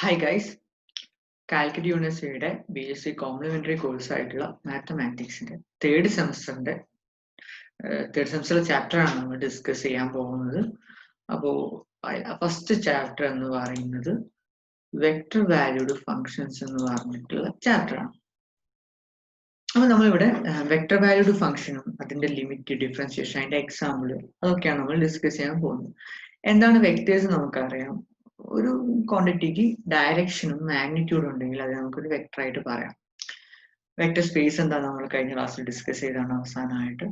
Hi guys, Calicut യൂണിവേഴ്സിറ്റിയുടെ BSc complementary course ആയിട്ടുള്ള മാത്തമാറ്റിക്സിന്റെ third semester chapter ആണ് നമ്മൾ ഡിസ്കസ് ചെയ്യാൻ പോകുന്നത്. അപ്പോൾ ഫസ്റ്റ് ചാപ്റ്റർ എന്ന് പറയുന്നത് വെക്ടർ വാല്യൂഡ് ഫങ്ഷൻസ് എന്ന് പറഞ്ഞിട്ടുള്ള ചാപ്റ്റർ ആണ്. അപ്പോൾ നമ്മളിവിടെ വെക്ടർ വാല്യൂഡ് ഫംഗ്ഷനും അതിന്റെ ലിമിറ്റ്, ഡിഫറൻസിയേഷൻ, അതിന്റെ എക്സാമ്പിൾ അതൊക്കെയാണ് നമ്മൾ ഡിസ്കസ് ചെയ്യാൻ പോകുന്നത്. എന്താണ് വെക്ടേഴ്സ് നമുക്കറിയാം. ഒരു ക്വാണ്ടിറ്റിക്ക് ഡയറക്ഷനും മാഗ്നിറ്റ്യൂഡും ഉണ്ടെങ്കിൽ അത് നമുക്കൊരു വെക്ടർ ആയിട്ട് പറയാം. വെക്ടർ സ്പേസ് എന്താ നമ്മൾ കഴിഞ്ഞ ക്ലാസ്സിൽ ഡിസ്കസ് ചെയ്താണ് അവസാനമായിട്ട്.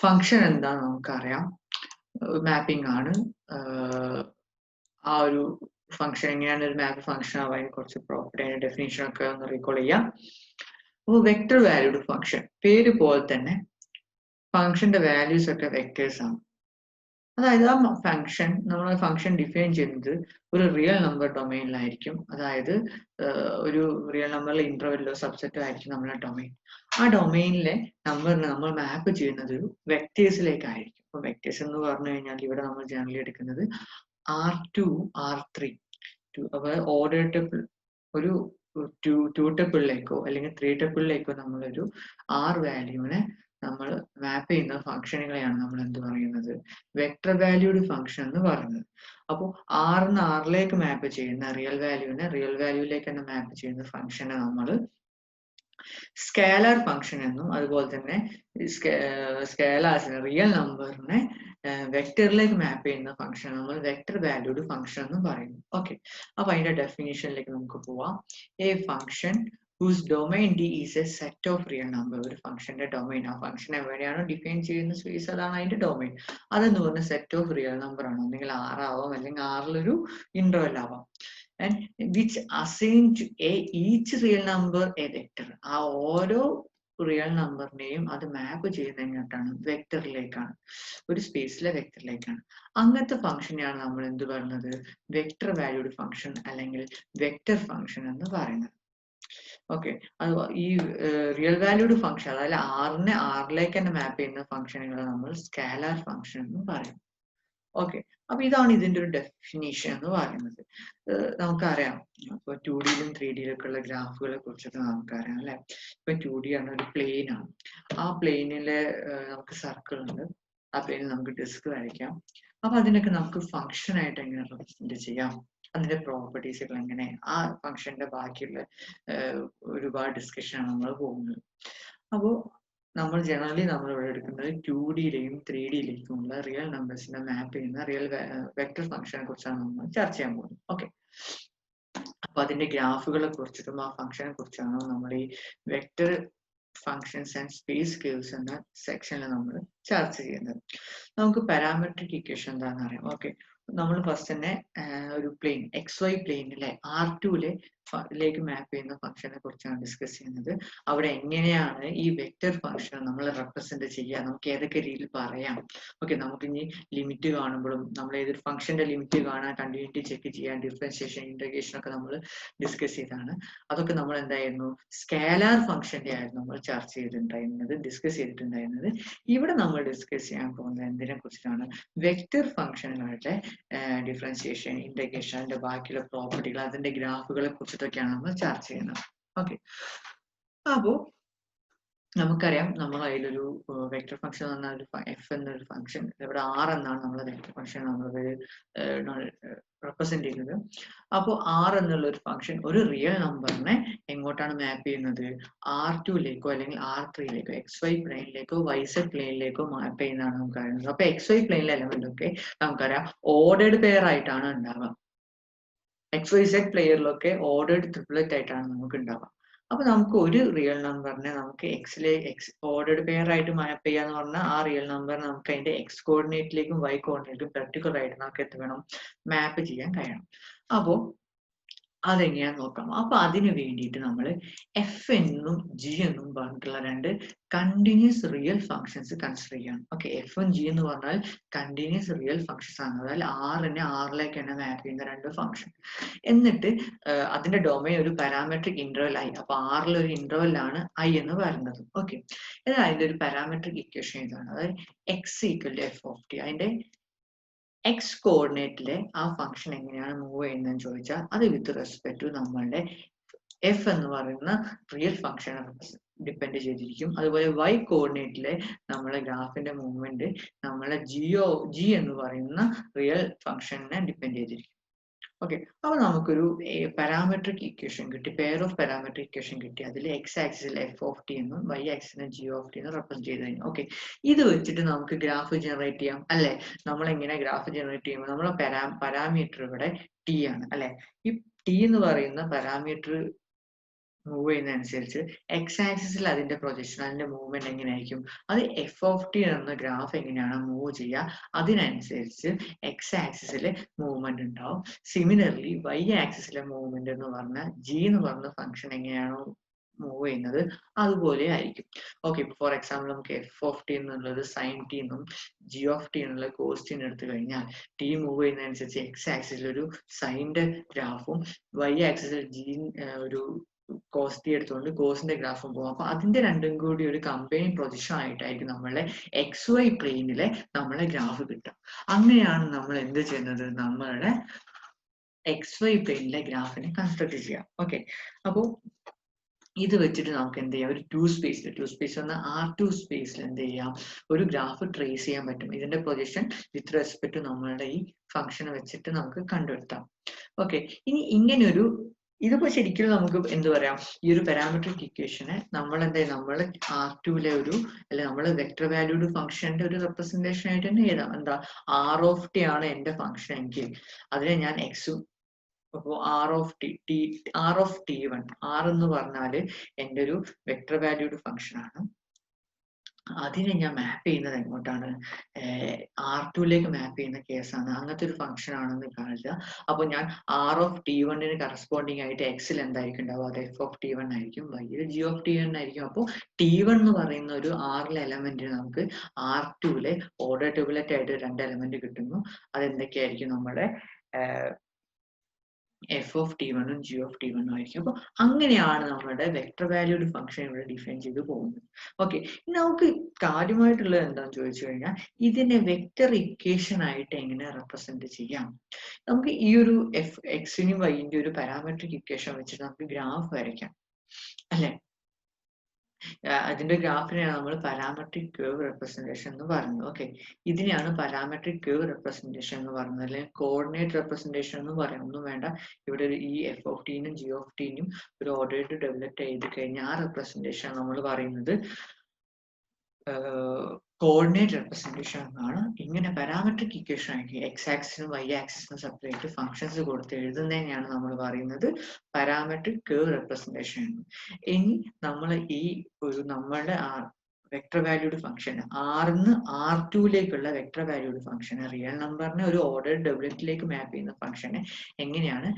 ഫംഗ്ഷൻ എന്താ നമുക്കറിയാം, മാപ്പിംഗ് ആണ്. ആ ഒരു ഫംഗ്ഷൻ എങ്ങനെയാണ് ഒരു മാപ്പ് ഫംഗ്ഷൻ ആവാൻ കുറച്ച് പ്രോപ്പർട്ടി അതിന്റെ ഡെഫിനേഷൻ ഒക്കെ ഒന്ന് റീകോൾ ചെയ്യാം. അപ്പോൾ വെക്ടർ വാല്യൂഡ് ഫംഗ്ഷൻ, പേര് പോലെ തന്നെ ഫംഗ്ഷന്റെ വാല്യൂസ് ഒക്കെ വെക്ടേഴ്സ് ആണ്. അതായത് ആ ഫംഗ്ഷൻ, നമ്മൾ ഫംഗ്ഷൻ ഡിഫൈൻ ചെയ്യുന്നത് ഒരു റിയൽ നമ്പർ ഡൊമൈനിലായിരിക്കും. അതായത് ഒരു റിയൽ നമ്പറിലെ ഇന്റർവെല്ലോ സബ്സെറ്റോ ആയിരിക്കും നമ്മുടെ ഡൊമൈൻ. ആ ഡൊമൈനിലെ നമ്പറിനെ നമ്മൾ മാപ്പ് ചെയ്യുന്നത് വെക്ടേഴ്സിലേക്കായിരിക്കും. അപ്പൊ വെക്ടേഴ്സ് എന്ന് പറഞ്ഞു കഴിഞ്ഞാൽ ഇവിടെ നമ്മൾ ജനറലി എടുക്കുന്നത് R2, R3. അപ്പോൾ ഓർഡർ ടെബിൾ ഒരു ടു ടെബിളിലേക്കോ അല്ലെങ്കിൽ 3 ടെബിളിലേക്കോ നമ്മളൊരു R വാല്യൂവിനെ നമ്മൾ മാപ്പ് ചെയ്യുന്ന ഫംഗ്ഷനുകളെയാണ് നമ്മൾ എന്ത് പറയുന്നത്, വെക്ടർ വാല്യൂഡ് ഫംഗ്ഷൻ എന്ന് പറയുന്നത്. അപ്പോൾ ആറിന് ആറിലേക്ക് മാപ്പ് ചെയ്യുന്ന റിയൽ വാല്യൂവിനെ റിയൽ വാല്യൂവിലേക്ക് തന്നെ മാപ്പ് ചെയ്യുന്ന ഫംഗ്ഷനെ നമ്മൾ സ്കേലാർ ഫംഗ്ഷൻ എന്നും, അതുപോലെ തന്നെ സ്കേലാർസിനെ റിയൽ നമ്പറിനെ വെക്ടറിലേക്ക് മാപ്പ് ചെയ്യുന്ന ഫംഗ്ഷൻ നമ്മൾ വെക്ടർ വാല്യൂഡ് ഫംഗ്ഷൻ എന്ന് പറയുന്നു. ഓക്കെ, അപ്പൊ അതിന്റെ ഡെഫിനിഷനിലേക്ക് നമുക്ക് പോവാം. A function whose domain D is a set of real number. ഒരു ഫംഗ്ഷന്റെ ഡൊമൈൻ, ആ ഫംഗ്ഷൻ എവിടെയാണോ ഡിഫൈൻ ചെയ്യുന്ന സ്പേസ് അതാണ് അതിന്റെ ഡൊമൈൻ. അതെന്ന് പറഞ്ഞ സെറ്റ് ഓഫ് റിയൽ നമ്പർ ആണ്. ഒന്നെങ്കിൽ R ആവാം, അല്ലെങ്കിൽ ആറിലൊരു ഇന്റർവെൽ ആവാം. And which assign to each real number a vector. ആ ഓരോ റിയൽ നമ്പറിനെയും അത് മാപ്പ് ചെയ്യുന്നത് എങ്ങോട്ടാണ്, വെക്ടറിലേക്കാണ്, ഒരു സ്പേസിലെ വെക്ടറിലേക്കാണ്. അങ്ങനത്തെ ഫംഗ്ഷനെയാണ് നമ്മൾ എന്ത് പറയുന്നത്, വെക്ടർ വാല്യൂഡ് ഫംഗ്ഷൻ അല്ലെങ്കിൽ വെക്ടർ ഫംഗ്ഷൻ എന്ന് പറയുന്നത്. ഓക്കെ, അത് ഈ റിയൽ വാല്യൂഡ് ഫംഗ്ഷൻ, അതായത് ആറിനെ ആറിലേക്ക് തന്നെ മാപ്പ് ചെയ്യുന്ന ഫംഗ്ഷനുകളെ നമ്മൾ സ്കാലാർ ഫംഗ്ഷൻ എന്ന് പറയും. ഓക്കെ, അപ്പൊ ഇതാണ് ഇതിന്റെ ഒരു ഡെഫിനിഷൻ എന്ന് പറയുന്നത്. നമുക്കറിയാം, ഇപ്പൊ 2Dയിലും 3Dയിലും ഒക്കെ ഉള്ള ഗ്രാഫുകളെ കുറിച്ചൊക്കെ നമുക്കറിയാം അല്ലെ. ഇപ്പൊ 2D ആണ്, ഒരു പ്ലെയിൻ ആണ്. ആ പ്ലെയിനിലെ നമുക്ക് സർക്കിൾ ഉണ്ട്, ആ പ്ലെയിനിൽ നമുക്ക് ഡിസ്ക് വരയ്ക്കാം. അപ്പൊ അതിനൊക്കെ നമുക്ക് ഫംഗ്ഷൻ ആയിട്ട് എങ്ങനെ റെപ്രസെന്റ് ചെയ്യാം, അതിന്റെ പ്രോപ്പർട്ടീസുകൾ എങ്ങനെ, ആ ഫംഗ്ഷന്റെ ബാക്കിയുള്ള ഒരുപാട് ഡിസ്കഷനാണ് നമ്മൾ പോകുന്നത്. അപ്പോൾ നമ്മൾ ജനറലി നമ്മൾ ഇവിടെ എടുക്കുന്നത് 2Dയിലെയും 3Dയിലേക്കുമുള്ള റിയൽ നമ്പേഴ്സിനെ മാപ്പ് ചെയ്യുന്ന റിയൽ വെക്ടർ ഫംഗ്ഷനെ കുറിച്ചാണ് നമ്മൾ ചർച്ച ചെയ്യാൻ പോകുന്നത്. ഓക്കെ, അപ്പൊ അതിന്റെ ഗ്രാഫുകളെ കുറിച്ചിട്ടും ആ ഫംഗ്ഷനെ കുറിച്ചാണ് നമ്മൾ ഈ vector functions and space caves എന്ന സെക്ഷനിൽ നമ്മൾ ചർച്ച ചെയ്യുന്നത്. നമുക്ക് പാരാമെട്രിക് ഇക്വേഷൻ എന്താണെന്ന് അറിയാം. ഓക്കെ, നമ്മൾ ഫസ്റ്റ് തന്നെ ഒരു പ്ലെയിൻ XY പ്ലെയിനിലെ R2ലേക്ക് മാപ്പ് ചെയ്യുന്ന ഫംഗ്ഷനെ കുറിച്ചാണ് ഡിസ്കസ് ചെയ്യുന്നത്. അവിടെ എങ്ങനെയാണ് ഈ വെക്ടർ ഫംഗ്ഷൻ നമ്മൾ റെപ്രസെന്റ് ചെയ്യുക, നമുക്ക് ഏതൊക്കെ രീതിയിൽ പറയാം. ഓക്കെ, നമുക്ക് ഇനി ലിമിറ്റ് കാണുമ്പോഴും നമ്മൾ ഏതൊരു ഫംഗ്ഷന്റെ ലിമിറ്റ് കാണാൻ, കണ്ടിന്യൂറ്റി ചെക്ക് ചെയ്യാൻ, ഡിഫറൻസിയേഷൻ, ഇന്റഗ്രേഷൻ ഒക്കെ നമ്മൾ ഡിസ്കസ് ചെയ്താണ്. അതൊക്കെ നമ്മൾ എന്തായിരുന്നു, സ്കേലാർ ഫംഗ്ഷന്റെ ആയിരുന്നു നമ്മൾ ചർച്ച ചെയ്തിട്ടുണ്ടായിരുന്നത്, ഡിസ്കസ് ചെയ്തിട്ടുണ്ടായിരുന്നത്. ഇവിടെ നമ്മൾ ഡിസ്കസ് ചെയ്യാൻ പോകുന്നത് എന്തിനെ കുറിച്ചിട്ടാണ്, വെക്ടർ ഫംഗ്ഷനുകളുടെ ഡിഫറൻസിയേഷൻ, ഇന്റഗ്രേഷൻ, അതിന്റെ ബാക്കിയുള്ള പ്രോപ്പർട്ടികൾ, അതിന്റെ ഗ്രാഫുകളെ കുറിച്ചിട്ടൊക്കെയാണ് നമ്മൾ ചർച്ച ചെയ്യുന്നത്. ഓക്കെ, അപ്പോ നമുക്കറിയാം, നമ്മൾ അതിലൊരു വെക്ടർ ഫംഗ്ഷൻ എന്ന് പറഞ്ഞാൽ ഒരു എഫ് എന്നൊരു ഫംഗ്ഷൻ, ഇവിടെ R എന്നാണ് നമ്മൾ വെക്ടർ ഫംഗ്ഷൻ നമ്മൾ റെപ്രസെന്റ് ചെയ്യുന്നത്. അപ്പോൾ R എന്നുള്ള ഒരു ഫംഗ്ഷൻ ഒരു റിയൽ നമ്പറിനെ എങ്ങോട്ടാണ് മാപ്പ് ചെയ്യുന്നത്, R2ലേക്കോ അല്ലെങ്കിൽ R3ലേക്കോ, XY പ്ലെയിനിലേക്കോ YZ പ്ലെയിനിലേക്കോ മാപ്പ് ചെയ്യുന്നതാണ് നമുക്ക് അറിയുന്നത്. അപ്പൊ XY പ്ലെയിനിലെ എലമെന്റ് ഒക്കെ നമുക്കറിയാം ഓർഡേർഡ് പെയർ ആയിട്ടാണ് ഉണ്ടാവുക. XYZ പ്ലെയറിലൊക്കെ ഓർഡേർഡ് ട്രിപ്ലറ്റ് ആയിട്ടാണ് നമുക്ക് ഉണ്ടാവുക. അപ്പൊ നമുക്ക് ഒരു റിയൽ നമ്പറിനെ നമുക്ക് ഓർഡേർഡ് പെയർ ആയിട്ട് മാപ്പ് ചെയ്യാന്ന് പറഞ്ഞാൽ ആ റിയൽ നമ്പറിനെ നമുക്ക് അതിന്റെ X കോർഡിനേറ്റിലേക്കും Y കോർഡിനേറ്റിലേക്കും പെർട്ടിക്കുലർ ആയിട്ട് നമുക്ക് എന്ത് വേണം, മാപ്പ് ചെയ്യാൻ കഴിയണം. അപ്പോ അതെങ്ങനെയാന്ന് നോക്കാം. അപ്പൊ അതിന് വേണ്ടിയിട്ട് നമ്മൾ എഫ് എന്നും ജി എന്നും പറഞ്ഞിട്ടുള്ള രണ്ട് കണ്ടിന്യൂസ് റിയൽ ഫംഗ്ഷൻസ് കൺസിഡർ ചെയ്യണം. ഓക്കെ, എഫും ജി എന്ന് പറഞ്ഞാൽ കണ്ടിന്യൂസ് റിയൽ ഫംഗ്ഷൻസ് ആണ്. അതായത് ആറിനെ ആറിലേക്ക് തന്നെ മാപ്പ് ചെയ്യുന്ന രണ്ട് ഫംഗ്ഷൻ. എന്നിട്ട് അതിന്റെ ഡൊമൈൻ ഒരു പാരാമെട്രിക് ഇന്റർവെൽ ആയി. അപ്പൊ ആറിൽ ഒരു ഇന്റർവെൽ ആണ് ഐ എന്ന് പറയുന്നത്. ഓക്കെ, എന്നാൽ അതിന്റെ ഒരു പാരാമെട്രിക് ഇക്വേഷൻ ഇതാണ്. അതായത് x = f(t). അതിന്റെ എക്സ് കോർഡിനേറ്റിലെ ആ ഫംഗ്ഷൻ എങ്ങനെയാണ് മൂവ് ചെയ്യുന്നതെന്ന് ചോദിച്ചാൽ അത് വിത്ത് റെസ്പെക്ട് ടു നമ്മളുടെ എഫ് എന്ന് പറയുന്ന റിയൽ ഫംഗ്ഷൻ ഡിപ്പെൻഡ് ചെയ്തിരിക്കും. അതുപോലെ വൈ കോർഡിനേറ്റിലെ നമ്മളെ ഗ്രാഫിന്റെ മൂവ്മെന്റ് നമ്മളെ ജി എന്ന് പറയുന്ന റിയൽ ഫംഗ്ഷനെ ഡിപ്പെൻഡ് ചെയ്തിരിക്കും. ഓക്കെ, അപ്പൊ നമുക്കൊരു പാരാമെട്രിക് ഇക്വേഷൻ കിട്ടി, പെയർ ഓഫ് പാരാമെട്രിക് ഇക്വേഷൻ കിട്ടി. അതിൽ എക്സ് ആക്സിസിൽ എഫ് ഓഫ് ടി എന്നും വൈ ആക്സിസിനെ ജി ഓഫ് ടി എന്നും റെപ്രസെന്റ് ചെയ്ത് കഴിഞ്ഞു. ഓക്കെ, ഇത് വെച്ചിട്ട് നമുക്ക് ഗ്രാഫ് ജനറേറ്റ് ചെയ്യാം അല്ലെ. നമ്മൾ എങ്ങനെ ഗ്രാഫ് ജനറേറ്റ് ചെയ്യുമ്പോൾ നമ്മളെ പാരാമീറ്റർ ഇവിടെ ടി ആണ് അല്ലെ. ഈ ടി എന്ന് പറയുന്ന പാരാമീറ്റർ മൂവ് ചെയ്യുന്നതനുസരിച്ച് എക്സ് ആക്സിസിൽ അതിന്റെ പ്രൊജക്ഷൻ, അതിന്റെ മൂവ്മെന്റ് എങ്ങനെയായിരിക്കും, അത് എഫ് ഓഫ് ടി എന്ന ഗ്രാഫ് എങ്ങനെയാണ് മൂവ് ചെയ്യുക അതിനനുസരിച്ച് എക്സ് ആക്സിസിലെ മൂവ്മെന്റ് ഉണ്ടാവും. സിമിലർലി വൈ ആക്സിസിലെ മൂവ്മെന്റ് എന്ന് പറഞ്ഞാൽ ജി എന്ന് പറഞ്ഞ ഫംഗ്ഷൻ എങ്ങനെയാണോ മൂവ് ചെയ്യുന്നത് അതുപോലെ ആയിരിക്കും. ഓക്കെ, ഫോർ എക്സാമ്പിൾ നമുക്ക് എഫ് ഓഫ് ടി എന്നുള്ളത് സൈൻ ടി എന്നും ജി ഓഫ് ടി എന്നുള്ള കോസ് ടി എടുത്തു കഴിഞ്ഞാൽ ടി മൂവ് ചെയ്യുന്നതനുസരിച്ച് എക്സ് ആക്സിസിൽ ഒരു സൈൻ്റെ ഗ്രാഫും വൈ ആക്സിസിൽ ജി ഒരു കോസ് ടി എടുത്തുകൊണ്ട് കോസിന്റെ ഗ്രാഫും പോകും. അപ്പൊ അതിന്റെ രണ്ടും കൂടി ഒരു കമ്പൈൻ പ്രൊജക്ഷൻ ആയിട്ടായിരിക്കും നമ്മളെ എക്സ് വൈ പ്ലെയിനിലെ നമ്മളെ ഗ്രാഫ് കിട്ടുക. അങ്ങനെയാണ് നമ്മൾ എന്ത് ചെയ്യുന്നത്, നമ്മളുടെ എക്സ് വൈ പ്ലെയിനിലെ ഗ്രാഫിനെ കൺസ്ട്രക്ട് ചെയ്യാം. ഓക്കെ, അപ്പോൾ ഇത് വെച്ചിട്ട് നമുക്ക് എന്ത് ചെയ്യാം, ഒരു ടു സ്പേസ് എന്ന R2 സ്പേസിൽ എന്ത് ചെയ്യാം, ഒരു ഗ്രാഫ് ട്രേസ് ചെയ്യാൻ പറ്റും. ഇതിന്റെ പ്രൊജക്ഷൻ വിത്ത് റെസ്പെക്ട് ടു നമ്മളുടെ ഈ ഫംഗ്ഷൻ വെച്ചിട്ട് നമുക്ക് കണ്ടുപിടുത്താം. ഓക്കെ, ഇനി ഇങ്ങനെയൊരു ഇതിപ്പോ ശരിക്കും നമുക്ക് എന്ത് പറയാം, ഈ ഒരു പാരാമെട്രിക് ഇക്വേഷനെ നമ്മൾ R2ലെ ഒരു അല്ലെ നമ്മള് വെക്ടർ വാല്യൂഡ് ഫംഗ്ഷന്റെ ഒരു റെപ്രസെന്റേഷൻ ആയിട്ട് തന്നെ എഴുതാം. എന്താ, ആർ ഓഫ് ടി ആണ് എന്റെ ഫംഗ്ഷൻ എങ്കിൽ അതിനെ ഞാൻ എക്സും, അപ്പോൾ R of T one, R എന്ന് പറഞ്ഞാല് എൻ്റെ ഒരു വെക്ടർ വാല്യൂഡ് ഫംഗ്ഷൻ ആണ്. അതിനെ ഞാൻ മാപ്പ് ചെയ്യുന്നത് എങ്ങോട്ടാണ്, R2ലേക്ക് മാപ്പ് ചെയ്യുന്ന കേസാണ്. അങ്ങനത്തെ ഒരു ഫംഗ്ഷൻ ആണെന്ന് കാണില്ല. അപ്പൊ ഞാൻ ആർ ഓഫ് ടി വണ്ണിന് കറസ്പോണ്ടിങ് ആയിട്ട് എക്സിൽ എന്തായിരിക്കും ഉണ്ടാവുക, അത് എഫ് ഓഫ് ടി വൺ ആയിരിക്കും, വൈയിൽ ജി ഓഫ് ടി വൺ ആയിരിക്കും. അപ്പോൾ ടി വൺ എന്ന് പറയുന്ന ഒരു ആറിലെ എലമെന്റിന് നമുക്ക് R2ലെ ഓർഡർ ടേബിളറ്റ് ആയിട്ട് രണ്ട് എലമെന്റ് കിട്ടുന്നു. അതെന്തൊക്കെയായിരിക്കും, നമ്മുടെ എഫ് ഓഫ് ടി വണ്ണും ജി ഓഫ് ടി വണ്ണും ആയിരിക്കും. അപ്പൊ അങ്ങനെയാണ് നമ്മുടെ വെക്ടർ വാല്യൂഡ് ഫംഗ്ഷൻ ഇവിടെ ഡിഫൈൻ ചെയ്ത് പോകുന്നത്. ഓക്കെ, നമുക്ക് കാര്യമായിട്ടുള്ളത് എന്താണെന്ന് ചോദിച്ചു കഴിഞ്ഞാൽ ഇതിനെ വെക്ടർ ഇക്വേഷൻ ആയിട്ട് എങ്ങനെ റെപ്രസെന്റ് ചെയ്യാം. നമുക്ക് ഈ ഒരു എക്സിനും വൈന്റെ ഒരു പാരാമെട്രിക് ഇക്വേഷൻ വെച്ചിട്ട് നമുക്ക് ഗ്രാഫ് വരയ്ക്കാം അല്ലെ. അതിന്റെ ഗ്രാഫിനെയാണ് നമ്മൾ പാരാമെട്രിക് കേർവ് റെപ്രസെന്റേഷൻ എന്ന് പറയുന്നത്. ഓക്കെ, ഇതിനെയാണ് പാരാമെട്രിക് കേർവ് റെപ്രസെന്റേഷൻ എന്ന് പറയുന്നത്, അല്ലെങ്കിൽ കോർഡിനേറ്റ് റെപ്രസെന്റേഷൻ എന്ന് പറയാം. ഒന്നും വേണ്ട, ഇവിടെ ഈ എഫ് ഓഫ് ടിനും ജി ഓഫ് ടിനും ഒരു ഓർഡർ ഡെവലപ്പ് ചെയ്ത് കഴിഞ്ഞാൽ ആ റെപ്രസെന്റേഷൻ നമ്മൾ പറയുന്നത് കോർഡിനേറ്റ് റെപ്രസെന്റേഷൻ എന്നാണ്. ഇങ്ങനെ പാരാമെട്രിക് ഇക്വേഷൻ ആക്കി എക്സ് ആക്സിനും വൈ ആക്സിസിനും സെപ്പറേറ്റ് ഫംഗ്ഷൻസ് കൊടുത്ത് എഴുതുന്നതിനെയാണ് നമ്മൾ പറയുന്നത് പാരാമെട്രിക് കേർവ് റെപ്രസെന്റേഷൻ. ഇനി നമ്മൾ ഈ ഒരു നമ്മളുടെ വെക്ടർ വാല്യൂഡ് ഫംഗ്ഷൻ ആറിന്ന് R2ലേക്കുള്ള വെക്ടർ വാല്യൂഡ് ഫംഗ്ഷൻ റിയൽ നമ്പറിനെ ഒരു ഓർഡർ ഡെബിലിറ്റിലേക്ക് മാപ്പ് ചെയ്യുന്ന ഫംഗ്ഷനെ എങ്ങനെയാണ്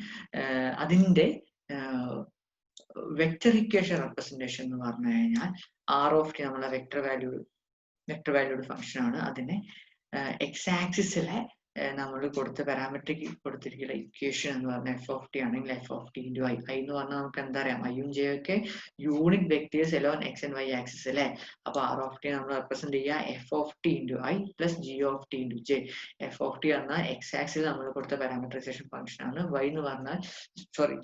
അതിന്റെ വെക്ടർ ഇക്വേഷൻ റെപ്രസെന്റേഷൻ എന്ന് പറഞ്ഞു കഴിഞ്ഞാൽ ആർ ഓഫ് ടി നമ്മളെ വെക്ടർ വാല്യൂഡ് ഫംഗ്ഷൻ ആണ്. അതിനെ എക്സ് ആക്സിസിലെ നമ്മൾ കൊടുത്ത പാരാമെട്രിക് കൊടുത്തിരിക്കുന്ന ഇക്വേഷൻ എന്ന് പറഞ്ഞാൽ എഫ് ഓഫ് ടി ആണെങ്കിൽ F of T into I എന്ന് പറഞ്ഞാൽ നമുക്ക് എന്താ അറിയാം, ഐയും ജെ ഒക്കെ unit vectors along X and Y axis അല്ലേ. അപ്പൊ ആർ ഓഫ് ടി നമ്മൾ റെപ്രസെന്റ് ചെയ്യുക F of T into I plus G of T into J. F of T പറഞ്ഞാൽ എക്സ് ആക്സിൽ നമ്മൾ കൊടുത്ത പാരാമെട്രൈസേഷൻ ഫംഗ്ഷൻ ആണ്. വൈ എന്ന് പറഞ്ഞാൽ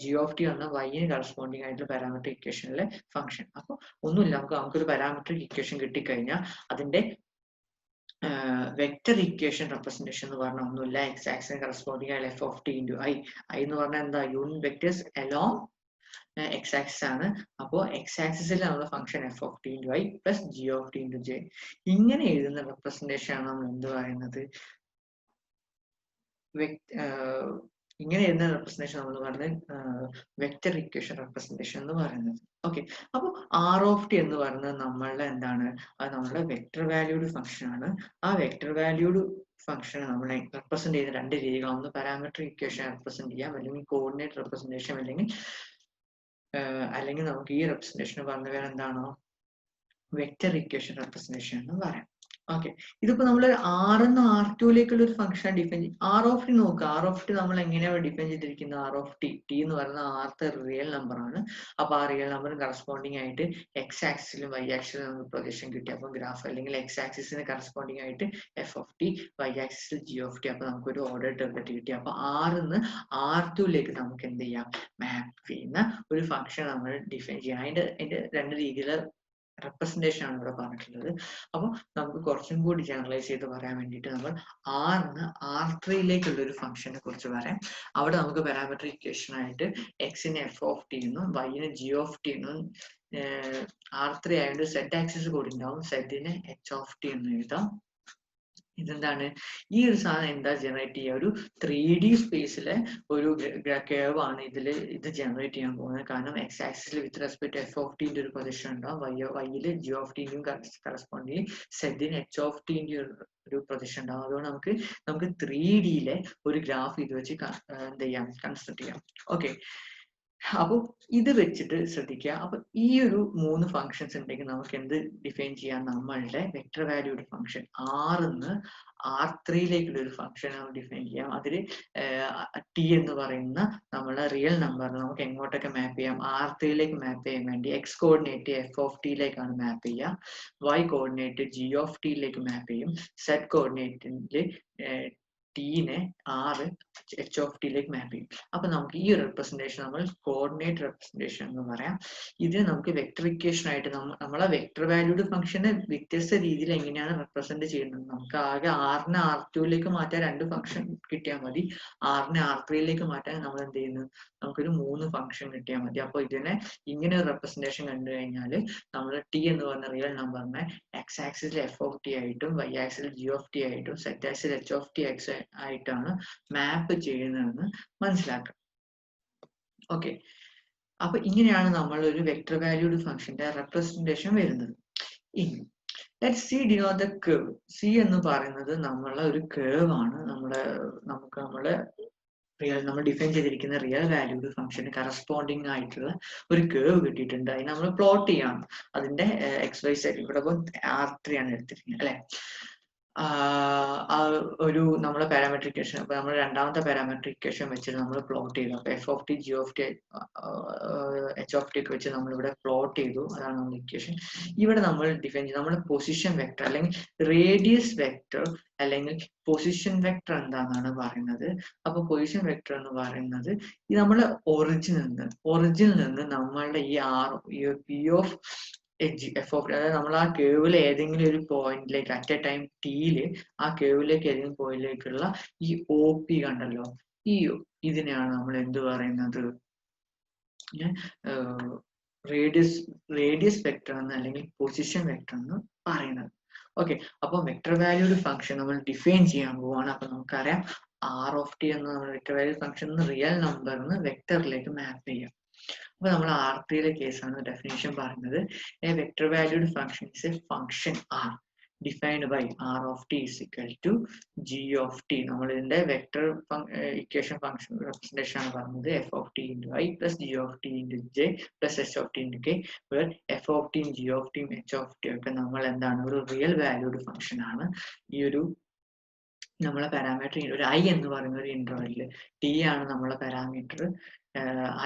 ജി ഓഫ് ടി പറഞ്ഞാൽ വൈന് കറസ്പോണ്ടിങ് ആയിട്ടുള്ള പാരാമെട്രിക് ഇക്വേഷനിലെ ഫംഗ്ഷൻ. അപ്പൊ ഒന്നുമില്ല, നമുക്കൊരു പാരാമെട്രിക് ഇക്വേഷൻ കിട്ടിക്കഴിഞ്ഞാൽ അതിന്റെ വെക്ടർ ഇക്വേഷൻ റെപ്രസെന്റേഷൻ എന്ന് പറഞ്ഞാൽ ഒന്നുമില്ല, എക്സ് ആക്സിന് കറസ്പോണ്ടിങ് ആയ F of T into I എന്ന് പറഞ്ഞാൽ എന്താ, unit vectors along X axis ആണ്. അപ്പോൾ എക്സ് ആക്സിസിൽ നമ്മുടെ function F of T into I plus G of T into J. ഇങ്ങനെ എഴുതുന്ന റെപ്രസെന്റേഷൻ ആണ് നമ്മൾ എന്ത് പറയുന്നത്, ഇങ്ങനെ എഴുതുന്ന റെപ്രസെന്റേഷൻ നമ്മൾ പറയുന്നത് വെക്ടർ ഇക്വേഷൻ റെപ്രസെന്റേഷൻ എന്ന് പറയുന്നത്. ഓക്കെ, അപ്പോൾ ആർ ഓഫ് ടി എന്ന് പറയുന്നത് നമ്മളുടെ എന്താണ്, അത് നമ്മളുടെ വെക്ടർ വാല്യൂഡ് ഫംഗ്ഷൻ ആണ്. ആ വെക്ടർ വാല്യൂഡ് ഫംഗ്ഷൻ നമ്മളെ റെപ്രസെന്റ് ചെയ്യുന്ന രണ്ട് രീതികൾ, ഒന്ന് പാരാമെട്രിക് ഇക്വേഷൻ റെപ്രസെന്റ് ചെയ്യാം, അല്ലെങ്കിൽ കോർഡിനേറ്റ് റെപ്രസെന്റേഷൻ, അല്ലെങ്കിൽ നമുക്ക് ഈ റെപ്രസെന്റേഷൻ പറഞ്ഞ പേര് എന്താണോ വെക്ടർ ഇക്വേഷൻ റെപ്രസെന്റേഷൻ എന്ന് പറയാം. ഓക്കെ, ഇതിപ്പോ നമ്മൾ ആർ എന്ന് R2 ഒരു ഫംഗ്ഷൻ ഡിഫൈൻ ചെയ്യും. ആർ ഓഫ് ടി നോക്കുക, ആർ ഓഫ് ടി നമ്മൾ എങ്ങനെയാണ് ഡിഫൈൻ ചെയ്തിരിക്കുന്നത്? ആർ ഓഫ് ടി, ടി എന്ന് പറയുന്ന ആർത്തെ റിയൽ നമ്പർ ആണ്. അപ്പൊ ആ റിയൽ നമ്പറിന് കറസ്പോണ്ടിങ് ആയിട്ട് എക്സ് ആക്സിലും വൈ ആക്സിലും നമുക്ക് പ്രൊജക്ഷൻ കിട്ടി. അപ്പൊ ഗ്രാഫ് അല്ലെങ്കിൽ എക്സ് ആക്സിന് കറസ്പോണ്ടിങ് ആയിട്ട് F of T, Y axle G of T. അപ്പൊ നമുക്കൊരു ഓർഡർ ഡെറിവേറ്റീവ് കിട്ടി. അപ്പൊ ആറിന്ന് R2 നമുക്ക് എന്ത് ചെയ്യാം? മാപ്പ് ചെയ്യുന്ന ഒരു ഫംഗ്ഷൻ നമ്മൾ ഡിഫൈൻ ചെയ്യാം. അതിന്റെ രണ്ട് രീതിയിൽ റെപ്രസെന്റേഷൻ ആണ് ഇവിടെ പറഞ്ഞിട്ടുള്ളത്. അപ്പോൾ നമുക്ക് കുറച്ചും കൂടി ജനറലൈസ് ചെയ്ത് പറയാൻ വേണ്ടിയിട്ട് നമ്മൾ ആറിന് R3 ഒരു ഫംഗ്ഷനെ കുറിച്ച് പറയാം. അവിടെ നമുക്ക് പാരാമെട്രിക് ഇക്വേഷൻ ആയിട്ട് എക്സിന് എഫ് ഓഫ് ടി എന്നും വൈന് ജി ഓഫ് ടി എന്നും R3 ആയതുകൊണ്ട് സെറ്റ് ആക്സിസ് കൂടി ഉണ്ടാവും, സെറ്റിന് എച്ച് ഓഫ് ടി എന്ന് എഴുതാം. ഇതെന്താണ്? ഈ ഒരു സാധനം എന്താ ജനറേറ്റ് ചെയ്യുക? ഒരു 3D സ്പേസിലെ ഒരു കേവ് ആണ് ഇത് ജനറേറ്റ് ചെയ്യാൻ പോകുന്നത്. കാരണം x axis with respect f of ടിന്റെ ഒരു പൊസിഷൻ ഉണ്ടാവും, വൈയില് ജി ഓഫ് ടിന്റെയും കറസ്പോണ്ടിങ് സെറ്റിന് എച്ച് ഓഫ് ടിന്റെ ഒരു പൊസിഷൻ ഉണ്ടാവും. അതുകൊണ്ട് നമുക്ക് 3Dയിലെ ഒരു ഗ്രാഫ് ഇത് വെച്ച് എന്ത് ചെയ്യാം? കൺസ്ട്രക്ട് ചെയ്യാം. ഓക്കെ, അപ്പോൾ ഇത് വെച്ചിട്ട് ശ്രദ്ധിക്കുക. അപ്പൊ ഈ ഒരു 3 ഫങ്ഷൻസ് ഉണ്ടെങ്കിൽ നമുക്ക് എന്ത് ഡിഫൈൻ ചെയ്യാം? നമ്മളുടെ വെക്ടർ വാല്യൂഡ് ഫംഗ്ഷൻ ആറിന്ന് R3 ഒരു ഫംഗ്ഷൻ നമ്മൾ ഡിഫൈൻ ചെയ്യാം. അതിൽ ടി എന്ന് പറയുന്ന നമ്മളെ റിയൽ നമ്പർ നമുക്ക് എങ്ങോട്ടൊക്കെ മാപ്പ് ചെയ്യാം? R3 മാപ്പ് ചെയ്യാൻ വേണ്ടി എക്സ് കോർഡിനേറ്റ് എഫ് ഓഫ് ടിയിലേക്കാണ് മാപ്പ് ചെയ്യുക, വൈ കോർഡിനേറ്റ് ജി ഓഫ് ടിയിലേക്ക് മാപ്പ് ചെയ്യും, സെറ്റ് കോർഡിനേറ്റിൽ ടീനെ ആറ് എച്ച് ഓഫ് ടിയിലേക്ക് മാപ്പ് ചെയ്യും. അപ്പൊ നമുക്ക് ഈ റെപ്രസെന്റേഷൻ നമ്മൾ കോർഡിനേറ്റ് റെപ്രസെന്റേഷൻ എന്ന് പറയാം. ഇത് നമുക്ക് വെക്ടർ ഇക്വേഷൻ ആയിട്ട് നമ്മളെ വെക്ടർ വാല്യൂഡ് ഫംഗ്ഷനെ വ്യത്യസ്ത രീതിയിൽ എങ്ങനെയാണ് റെപ്രസെന്റ് ചെയ്യുന്നത്? നമുക്ക് ആകെ ആറിനെ R2 മാറ്റാൻ 2 ഫംഗ്ഷൻ കിട്ടിയാൽ മതി. ആറിനെ R3 മാറ്റാൻ നമ്മൾ എന്ത് ചെയ്യുന്നു? നമുക്കൊരു 3 ഫംഗ്ഷൻ കിട്ടിയാൽ മതി. അപ്പൊ ഇതിനെ ഇങ്ങനെ ഒരു റെപ്രസെന്റേഷൻ കണ്ടു കഴിഞ്ഞാൽ നമ്മൾ ടി എന്ന് പറഞ്ഞ റിയൽ നമ്പറിനെ x axis f of t ആയിട്ടും y axle G of t ആയിട്ടും z axis h of t x ആയിട്ടാണ് മാപ്പ് ചെയ്യുന്നതെന്ന് മനസ്സിലാക്കാം. ഓക്കെ, അപ്പൊ ഇങ്ങനെയാണ് നമ്മൾ ഒരു വെക്ടർ വാല്യൂഡ് ഫംഗ്ഷന്റെ റെപ്രസെന്റേഷൻ വരുന്നത്. ഇനി let see denote the curve. C എന്ന് പറയുന്നത് നമ്മളെ ഒരു കർവ് ആണ്. നമ്മൾ ഡിഫൈൻ ചെയ്തിരിക്കുന്ന റിയൽ വാല്യൂഡ് ഫംഗ്ഷന് കറസ്പോണ്ടിങ് ആയിട്ടുള്ള ഒരു കർവ് കിട്ടിയിട്ടുണ്ട്. അതിന് നമ്മൾ പ്ലോട്ട് ചെയ്യാണ്. അതിന്റെ എക്സ് വൈ സെറ്റ് ഇവിടെ R3 ആണ് എടുത്തിരിക്കുന്നത് അല്ലെ. ഒരു നമ്മളെ പാരാമെട്രിക് ഇക്വേഷൻ, അപ്പൊ നമ്മൾ രണ്ടാമത്തെ പാരാമെട്രിക് ഇക്വേഷൻ വെച്ചിട്ട് നമ്മൾ പ്ലോട്ട് ചെയ്തു. അപ്പൊ F of T, G of T, H of T ഒക്കെ വെച്ച് നമ്മൾ ഇവിടെ പ്ലോട്ട് ചെയ്തു. അതാണ് നമ്മുടെ ഇക്വേഷൻ. ഇവിടെ നമ്മൾ ഡിഫൈൻ ചെയ്തു നമ്മുടെ പൊസിഷൻ വെക്ടർ അല്ലെങ്കിൽ റേഡിയസ് വെക്ടർ അല്ലെങ്കിൽ പൊസിഷൻ വെക്ടർ എന്താണെന്നാണ് പറയുന്നത്. അപ്പൊ പൊസിഷൻ വെക്ടർ എന്ന് പറയുന്നത് ഈ നമ്മളെ ഒറിജിനിൽ നിന്ന് നമ്മളുടെ ഈ പി ഓഫ് എഫ് ഓഫ് അതായത് നമ്മൾ ആ കേവിൽ ഏതെങ്കിലും ഒരു പോയിന്റിലേക്ക് അറ്റ് എ ടൈം ടിയില് ആ കേവിലേക്ക് ഏതെങ്കിലും പോയിന്റിലേക്കുള്ള ഈ ഒ പി കണ്ടല്ലോ, ഇതിനെയാണ് നമ്മൾ എന്ത് പറയുന്നത്? റേഡിയസ് വെക്ടർ എന്ന് അല്ലെങ്കിൽ പൊസിഷൻ വെക്ടർ എന്ന് പറയുന്നത്. ഓക്കെ, അപ്പൊ വെക്ടർ വാല്യൂഡ് ഫംഗ്ഷൻ നമ്മൾ ഡിഫൈൻ ചെയ്യാൻ പോവാണ്. അപ്പൊ നമുക്കറിയാം ആർ ഓഫ് ടി എന്ന വെക്ടർ വാല്യൂഡ് ഫംഗ്ഷൻ റിയൽ നമ്പറിന് വെക്ടറിലേക്ക് മാപ്പ് ചെയ്യാം. അപ്പൊ നമ്മൾ R3 കേസാണ് ഡെഫിനേഷൻ പറയുന്നത്. A vector valued function is a function R defined by R of t is equal to G of t. നമ്മൾ ഇതിന്റെ വെക്ടർ ഇക്വേഷൻ ഫംഗ്ഷൻ റെപ്രസെന്റേഷൻ ആണ് പറഞ്ഞത്. F of t into I plus G of t into J plus H of t into K, where F of t, G of t, H of t ഒക്കെ നമ്മൾ എന്താണ്? ഒരു real valued function ആണ്. ഈ ഒരു നമ്മളെ പാരാമീറ്റർ ഒരു I എന്ന് പറയുന്ന ഒരു ഇന്റർവെല്ലിൽ T ആണ് നമ്മളെ പാരാമീറ്റർ.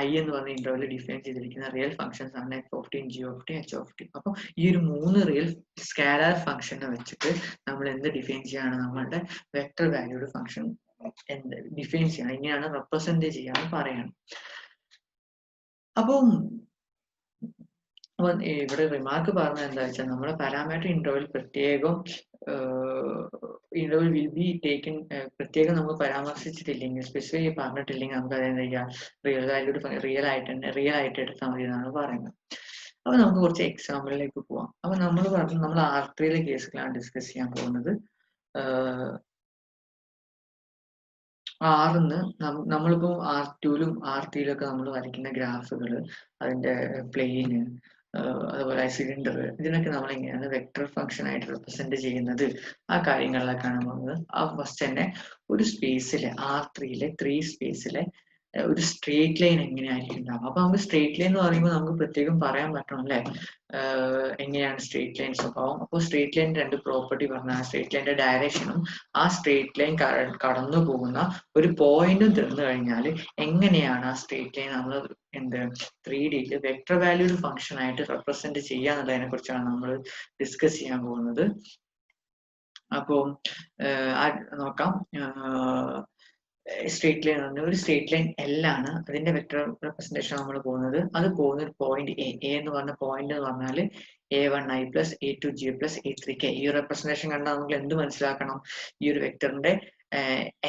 I എന്ന് പറഞ്ഞ ഇന്റർവെൽ ഡിഫൈൻ ചെയ്തിരിക്കുന്ന റിയൽ ഫംഗ്ഷൻസ് ആണ് F of T, G of T, H of T. അപ്പൊ ഈ ഒരു 3 റിയൽ സ്കാലാർ ഫംഗ്ഷനെ വെച്ചിട്ട് നമ്മൾ എന്ത് ഡിഫൈൻ ചെയ്യാണ്? നമ്മളുടെ വെക്ടർ വാല്യൂഡ് ഫംഗ്ഷൻ എന്ത് ഡിഫൈൻ ചെയ്യണം, ഇങ്ങനെയാണ് റെപ്രസെന്റ് ചെയ്യാന്ന് പറയണം. അപ്പം ഇവിടെ റിമാർക്ക് പറഞ്ഞത് എന്താ വെച്ചാൽ നമ്മുടെ പാരാമീറ്റർ ഇന്റർവെൽ പ്രത്യേകം ഇന്റർവെൽ വിൽ ബി ടേക്കൻ പ്രത്യേകം നമ്മൾ പരാമർശിച്ചിട്ടില്ലെങ്കിൽ, സ്പെസിഫിക് പറഞ്ഞിട്ടില്ലെങ്കിൽ നമുക്ക് അതെന്താ ചെയ്യാം? റിയൽ വാല്യൂഡ് റിയൽ ആയിട്ട് എടുത്താൽ മതി എന്നാണ് പറയുന്നത്. അപ്പൊ നമുക്ക് കുറച്ച് എക്സാമ്പിളിലേക്ക് പോവാം. അപ്പൊ നമ്മൾ R3 കേസുകളാണ് ഡിസ്കസ് ചെയ്യാൻ പോകുന്നത്. നമ്മളിപ്പോ R2 R3 ഒക്കെ നമ്മൾ വരയ്ക്കുന്ന ഗ്രാഫുകൾ, അതിന്റെ പ്ലെയിന്, അതുപോലെ സിലിണ്ടർ, ഇതിനൊക്കെ നമ്മൾ എങ്ങനെയാണ് വെക്ടർ ഫംഗ്ഷൻ ആയിട്ട് റെപ്രസെന്റ് ചെയ്യുന്നത്, ആ കാര്യങ്ങളിലേക്കാണ് പോകുന്നത്. ആ ഫസ്റ്റ് തന്നെ ഒരു സ്പേസിലെ R3 3 സ്പേസിലെ ഒരു സ്ട്രേറ്റ് ലൈൻ എങ്ങനെയായിരിക്കും ഉണ്ടാവുക. അപ്പൊ നമുക്ക് സ്ട്രേറ്റ് ലൈൻ എന്ന് പറയുമ്പോൾ നമുക്ക് പ്രത്യേകം പറയാൻ പറ്റണം അല്ലെ, എങ്ങനെയാണ് സ്ട്രേറ്റ് ലൈൻ സ്വഭാവം. അപ്പോൾ സ്ട്രേറ്റ് ലൈൻ രണ്ട് പ്രോപ്പർട്ടി പറഞ്ഞാൽ സ്ട്രേറ്റ് ലൈനിന്റെ ഡയറക്ഷനും ആ സ്ട്രേറ്റ് ലൈൻ കടന്നു പോകുന്ന ഒരു പോയിന്റും തന്നു കഴിഞ്ഞാൽ എങ്ങനെയാണ് ആ സ്ട്രേറ്റ് ലൈൻ നമ്മൾ എന്ത് 3Dയിൽ വെക്ടർ വാല്യൂഡ് ഫംഗ്ഷൻ ആയിട്ട് റെപ്രസെന്റ് ചെയ്യുക എന്നുള്ളതിനെ കുറിച്ചാണ് നമ്മൾ ഡിസ്കസ് ചെയ്യാൻ പോകുന്നത്. അപ്പോൾ നോക്കാം. സ്ട്രേറ്റ് ലൈൻ പറഞ്ഞ ഒരു സ്ട്രേറ്റ് ലൈൻ L ആണ്, അതിന്റെ വെക്ടർ റെപ്രസെന്റേഷൻ നമ്മൾ പോകുന്നത്. അത് പോകുന്ന ഒരു പോയിന്റ് എ എന്ന് പറഞ്ഞ പോയിന്റ് എന്ന് പറഞ്ഞാൽ A1i plus A2j plus A3k. ഈ റെപ്രസെന്റേഷൻ കണ്ടാൽ നമുക്ക് എന്ത് മനസ്സിലാക്കണം? ഈ ഒരു വെക്ടറിന്റെ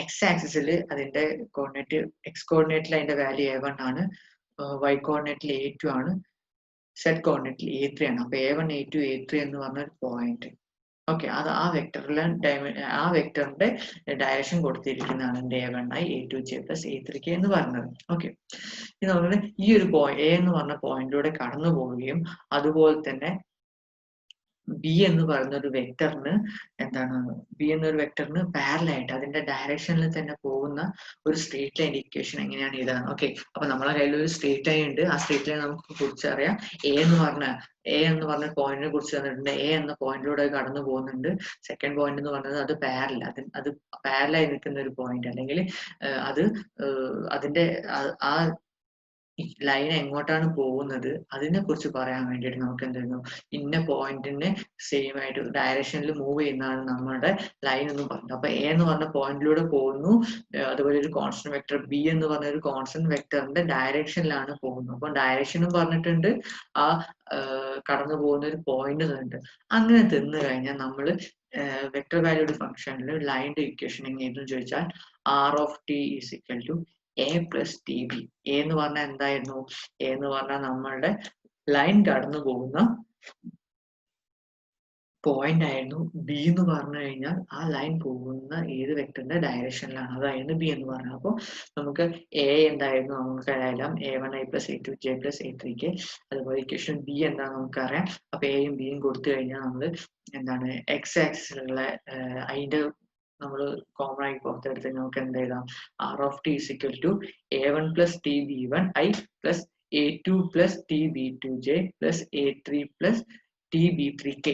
എക്സ് ആക്സിസിൽ അതിന്റെ കോർഡിനേറ്റ് എക്സ് കോർഡിനേറ്റിൽ അതിന്റെ വാല്യൂ A1 ആണ്, y കോർഡിനേറ്റിൽ A2 ആണ്, z കോർഡിനേറ്റിൽ A3 ആണ്. അപ്പൊ A1 A2 A3 എന്ന് പറഞ്ഞ ഒരു പോയിന്റ്. ഓക്കെ, അത് ആ വെക്ടറിലെ ആ വെക്ടറിന്റെ direction കൊടുത്തിരിക്കുന്നതാണ് A1i A2j plus A3k എന്ന് പറഞ്ഞത്. ഓക്കെ, ഇത് നമ്മൾ ഈ ഒരു പോയിന്റ് എ എന്ന് പറഞ്ഞ പോയിന്റിലൂടെ കടന്നു പോവുകയും അതുപോലെ തന്നെ ബി എന്ന് പറയുന്ന ഒരു വെക്ടറിന് എന്താണ് ബി എന്നൊരു വെക്ടറിന് പാരലായിട്ട് അതിന്റെ ഡയറക്ഷനിൽ തന്നെ പോകുന്ന ഒരു സ്ട്രേറ്റ് ലൈൻ ഇക്വേഷൻ എങ്ങനെയാണ് ഇതാണ്. ഓക്കെ, അപ്പൊ നമ്മളെ കയ്യിൽ ഒരു സ്ട്രേറ്റ് ലൈൻ ഉണ്ട്. ആ സ്ട്രേറ്റ് ലൈൻ നമുക്ക് കുറിച്ചറിയാം. എ എന്ന് പറഞ്ഞ പോയിന്റിനെ കുറിച്ച് തന്നിട്ടുണ്ട്. എ എന്ന പോയിന്റിലൂടെ കടന്നു പോകുന്നുണ്ട്. സെക്കൻഡ് പോയിന്റ് എന്ന് പറയുന്നത് അത് അത് പാരലായി നിൽക്കുന്ന ഒരു പോയിന്റ്, അല്ലെങ്കിൽ അത് അതിന്റെ ആ ലൈൻ എങ്ങോട്ടാണ് പോകുന്നത് അതിനെ കുറിച്ച് പറയാൻ വേണ്ടിയിട്ട് നമുക്ക് എന്തായിരുന്നു ഇന്ന പോയിന്റിന് സെയിം ആയിട്ട് ഡയറക്ഷനിൽ മൂവ് ചെയ്യുന്നതാണ് നമ്മുടെ ലൈൻ എന്ന് പറഞ്ഞത്. അപ്പൊ എ എന്ന് പറഞ്ഞ പോയിന്റിലൂടെ പോകുന്നു, അതുപോലെ ഒരു കോൺസ്റ്റന്റ് വെക്ടർ ബി എന്ന് പറഞ്ഞ ഒരു കോൺസ്റ്റന്റ് വെക്ടറിന്റെ ഡയറക്ഷനിലാണ് പോകുന്നത്. അപ്പൊ ഡയറക്ഷനും പറഞ്ഞിട്ടുണ്ട്, ആ കടന്നു പോകുന്ന ഒരു പോയിന്റ് തന്നിട്ടുണ്ട്. അങ്ങനെ തന്നു കഴിഞ്ഞാൽ നമ്മൾ വെക്ടർ വാല്യൂഡ് ഫംഗ്ഷനിൽ ലൈനിന്റെ ഇക്വേഷൻ എങ്ങനെയെന്ന് ചോദിച്ചാൽ R of t is equal to A plus TB. A എന്ന് പറഞ്ഞാൽ എന്തായിരുന്നു? എ എന്ന് പറഞ്ഞാൽ നമ്മളുടെ ലൈൻ കടന്നു പോകുന്ന പോയിന്റ് ആയിരുന്നു. ബി എന്ന് പറഞ്ഞു കഴിഞ്ഞാൽ ആ ലൈൻ പോകുന്ന ഏത് വെക്ടറിന്റെ ഡയറക്ഷനിലാണ്, അതായിരുന്നു ബി എന്ന് പറഞ്ഞത്. അപ്പോൾ നമുക്ക് എ എന്തായിരുന്നു നമുക്കറിയാം, A1i plus A2j plus A3k. അതുപോലെ ഇക്വേഷൻ ബി എന്താണെന്ന് നമുക്കറിയാം. അപ്പൊ എയും ബിയും കൊടുത്തു കഴിഞ്ഞാൽ നമ്മൾ എന്താണ് എക്സ് ആക്സിസിലുള്ള അതിന്റെ നമ്മൾ കോമൺ ആയി പുറത്തെടുത്ത് നമുക്ക് എന്ത് എഴുതാം? R of t is equal to A1 plus TB1i plus A2 plus TB2j plus A3 plus TB3k.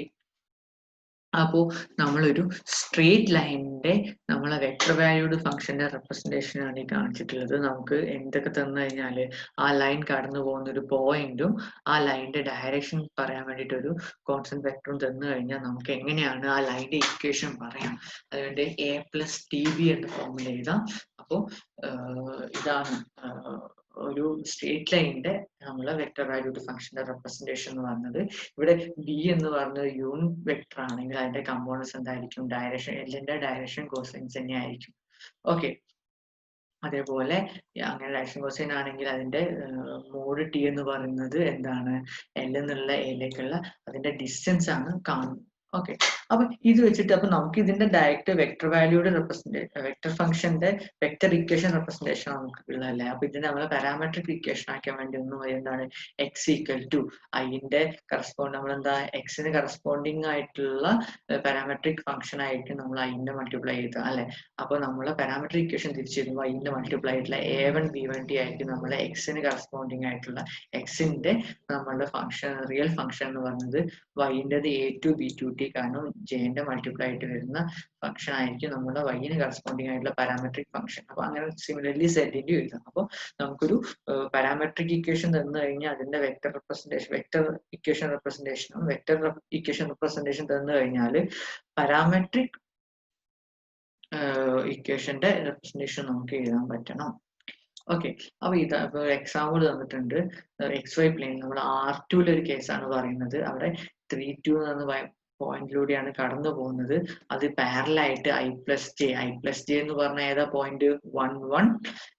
അപ്പോൾ നമ്മളൊരു സ്ട്രേറ്റ് ലൈനിന്റെ നമ്മളെ വെക്ടർ വാല്യൂഡ് ഫംഗ്ഷന്റെ റെപ്രസെന്റേഷൻ ആണ് ഈ കാണിച്ചിട്ടുള്ളത്. നമുക്ക് എന്തൊക്കെ തന്നു കഴിഞ്ഞാൽ ആ ലൈൻ കടന്നു പോകുന്ന ഒരു പോയിന്റും ആ ലൈനിന്റെ ഡയറക്ഷൻ പറയാൻ വേണ്ടിയിട്ട് ഒരു കോൺസ്റ്റന്റ് വെക്ടറും തന്നു കഴിഞ്ഞാൽ നമുക്ക് എങ്ങനെയാണ് ആ ലൈനിന്റെ ഇക്വേഷൻ പറയാം. അതുകൊണ്ട് A plus TB എന്ന ഫോമിൽ എഴുതാം. അപ്പോൾ ഇതാണ് ഒരു സ്ട്രേറ്റ് ലൈനിന്റെ നമ്മളെ വെക്ടർ വാല്യൂഡ് ഫംഗ്ഷന്റെ റെപ്രസെന്റേഷൻ എന്ന് പറഞ്ഞത്. ഇവിടെ ബി എന്ന് പറഞ്ഞത് യൂണിറ്റ് വെക്ടർ ആണെങ്കിൽ അതിന്റെ കമ്പോണൻസ് എന്തായിരിക്കും? ഡയറക്ഷൻ എല്ലിന്റെ ഡയറക്ഷൻ കോസൈൻസ് തന്നെ ആയിരിക്കും. ഓക്കെ, അതേപോലെ അങ്ങനെ ഡയറക്ഷൻ കോസൈൻ ആണെങ്കിൽ അതിന്റെ മോഡ് ടി എന്ന് പറയുന്നത് എന്താണ്? എൽ എന്നുള്ള എയിലേക്കുള്ള അതിന്റെ ഡിസ്റ്റൻസ് ആണ് കാണുന്നത്. ഓക്കെ, അപ്പൊ ഇത് വെച്ചിട്ട് അപ്പൊ നമുക്ക് ഇതിന്റെ ഡയറക്റ്റ് വെക്ടർ വാല്യൂഡ് വെക്ടർ ഫംഗ്ഷന്റെ വെക്ടർ ഇക്വേഷൻ റെപ്രസെന്റേഷൻ നമുക്ക് ഉള്ളതല്ലേ. അപ്പൊ ഇതിനെ നമ്മൾ പാരാമെട്രിക് ഇക്വേഷൻ ആക്കാൻ വേണ്ടി ഒന്നും എന്താണ് എക്സ് ഈക്വൽ ടു ഐന്റെ കറസ്പോണ്ട് നമ്മൾ എന്താ എക്സിന് കറസ്പോണ്ടിങ് ആയിട്ടുള്ള പാരാമെട്രിക് ഫംഗ്ഷൻ ആയിരിക്കും നമ്മൾ ഐന്റെ മൾട്ടിപ്ലൈ ചെയ്ത അല്ലെ. അപ്പൊ നമ്മളെ പാരാമെട്രിക് ഇക്വേഷൻ തിരിച്ചിരുമ്പോൾ ഐന്റെ മൾട്ടിപ്ലൈ ആയിട്ടുള്ള A1 B1 t ആയിരിക്കും നമ്മളെ എക്സിന് കറസ്പോണ്ടിങ് ആയിട്ടുള്ള എക്സിന്റെ നമ്മളുടെ ഫംഗ്ഷൻ റിയൽ ഫംഗ്ഷൻ എന്ന് പറയുന്നത്. വൈൻ്റെത് A2 B2 t കാരണം ജെന്റെ മൾട്ടിപ്ലൈ ആയിട്ട് വരുന്ന ഫംഗ്ഷൻ ആയിരിക്കും നമ്മുടെ വൈന് കറസ്പോണ്ടിങ് ആയിട്ടുള്ള പാരാമെട്രിക് ഫംഗ്ഷൻ. അപ്പൊ അങ്ങനെ സിമിലർലി സെറ്റിന്റെ എഴുതാം. അപ്പോൾ നമുക്കൊരു പാരാമെട്രിക് ഇക്വേഷൻ തന്നു കഴിഞ്ഞാൽ അതിന്റെ വെക്ടർ റെപ്രസെന്റേഷൻ വെക്ടർ ഇക്വേഷൻ റെപ്രസെന്റേഷനും വെക്ടർ ഇക്വേഷൻ റെപ്രസെന്റേഷൻ തന്നു കഴിഞ്ഞാൽ പാരാമെട്രിക് ഇക്വേഷന്റെ റെപ്രസെന്റേഷൻ നമുക്ക് എഴുതാൻ പറ്റണം. ഓക്കെ, അപ്പൊ ഇതാ ഇപ്പൊ എക്സാമ്പിൾ തന്നിട്ടുണ്ട്. XY പ്ലെയിൻ നമ്മൾ R2 ഒരു കേസാണ് പറയുന്നത്. അവിടെ 3,2 എന്ന പോയിന്റിലൂടെയാണ് കടന്നു പോകുന്നത്. അത് പാരലായിട്ട് I plus J എന്ന് പറഞ്ഞ ഏതാ പോയിന്റ് 1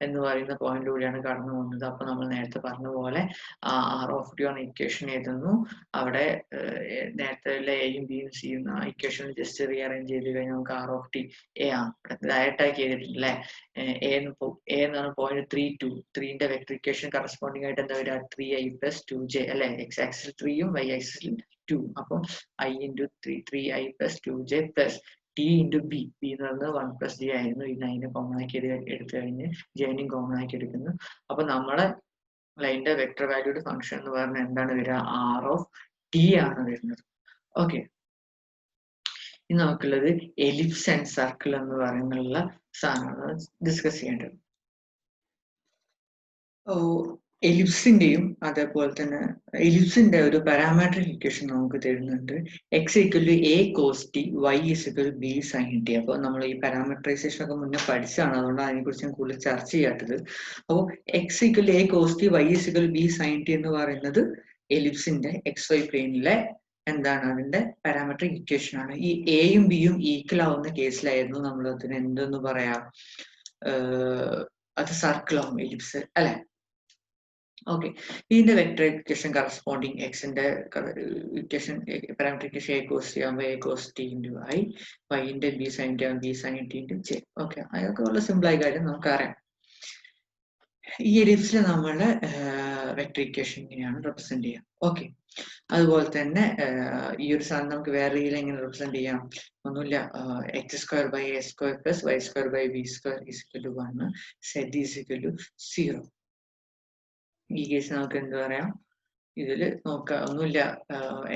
എന്ന് പറയുന്ന പോയിന്റിലൂടെയാണ് കടന്നു പോകുന്നത്. അപ്പൊ നമ്മൾ നേരത്തെ പറഞ്ഞ പോലെ R of t ആണ് ഇക്വേഷൻ എഴുതുന്നു. അവിടെ നേരത്തെ എയും ബിയും സിയും ഇക്വേഷൻ ജസ്റ്റ് റീഅറേഞ്ച് ചെയ്ത് കഴിഞ്ഞാൽ നമുക്ക് R of t A ആണ് ഡയറക്റ്റ് ആക്കി ചെയ്തിട്ടില്ലേ. എ എന്നാണ് പോയിന്റ് 3ന്റെ വെക്ടർ ഇക്വേഷൻ കറസ്പോണ്ടിങ് ആയിട്ട് എന്താ വരിക? 3i plus 2j അല്ലെ. എക്സ് ആക്സിൽ 3യും y ആക്സിൽ 2. അപ്പം I into 3i plus 2j plus t into b b എന്ന് പറയുന്നത് 1 പ്ലസ് ഡി ആയിരുന്നു. ഇത് അതിനെ കോമൺ ആക്കി എടുത്തു കഴിഞ്ഞ് ജെയിനും കോമൺ ആക്കി എടുക്കുന്നു. അപ്പൊ നമ്മുടെ ലൈനിന്റെ വെക്ടർ വാല്യൂഡ് ഫംഗ്ഷൻ എന്ന് പറഞ്ഞാൽ എന്താണ് വരിക? ആർ ഓഫ് ടി ആണ് വരുന്നത്. ഓക്കെ, ഇനി നമുക്കുള്ളത് എലിപ്സ് ആൻഡ് സർക്കിൾ എന്ന് പറയുന്നുള്ള സാധനമാണ് ഡിസ്കസ് ചെയ്യേണ്ടത്. എലിപ്സിന്റെയും അതേപോലെ തന്നെ എലിപ്സിന്റെ ഒരു പാരാമെട്രിക് ഇക്വേഷൻ നമുക്ക് തരുന്നുണ്ട്. X equal to A cos T Y equal B sine T. അപ്പോൾ നമ്മൾ ഈ പാരാമെട്രൈസേഷൻ ഒക്കെ മുന്നേ പഠിച്ചതാണ്, അതുകൊണ്ട് അതിനെക്കുറിച്ച് ഞാൻ കൂടുതൽ ചർച്ച ചെയ്യാത്തത്. അപ്പോൾ X equal A cos T Y equal B sine T എന്ന് പറയുന്നത് എലിപ്സിന്റെ എക്സ് വൈ പ്ലെയിനിലെ എന്താണ് അതിന്റെ പാരാമെട്രിക് ഇക്വേഷൻ ആണ്. ഈ എയും ബിയും ഈക്വൽ ആവുന്ന കേസിലായിരുന്നു നമ്മൾ അതിന് എന്തെന്ന് പറയാ, അത് സർക്കിൾ ആവും എലിപ്സ് അല്ലെ. ഓക്കെ, ഇതിന്റെ വെക്ടർ ഇക്വേഷൻ കറസ്പോണ്ടിങ് എക്സിന്റെ equation parametric equation a cos t ആകുമ്പോൾ a cos t into i, വൈന്റെ ബി സൈൻ ടി ആകുമ്പോൾ b sine t into j. Okay, അതൊക്കെ വളരെ സിമ്പിൾ ആയ കാര്യം നമുക്കറിയാം. ഈ എലിപ്സിൽ നമ്മൾ വെക്ടർ ഇക്വേഷൻ ഇങ്ങനെയാണ് റെപ്രസെന്റ് ചെയ്യാം. ഓക്കെ, അതുപോലെ തന്നെ ഈ ഒരു സാധനം നമുക്ക് വേറെ രീതിയിൽ എങ്ങനെ റെപ്രസെന്റ് ചെയ്യാം? ഒന്നുമില്ല, X square by A square plus Y square by B square is equal to 1, Z is equal to 0. ഈ കേസ് നമുക്ക് എന്ത് പറയാം? ഇതിൽ നോക്കാം, ഒന്നുമില്ല,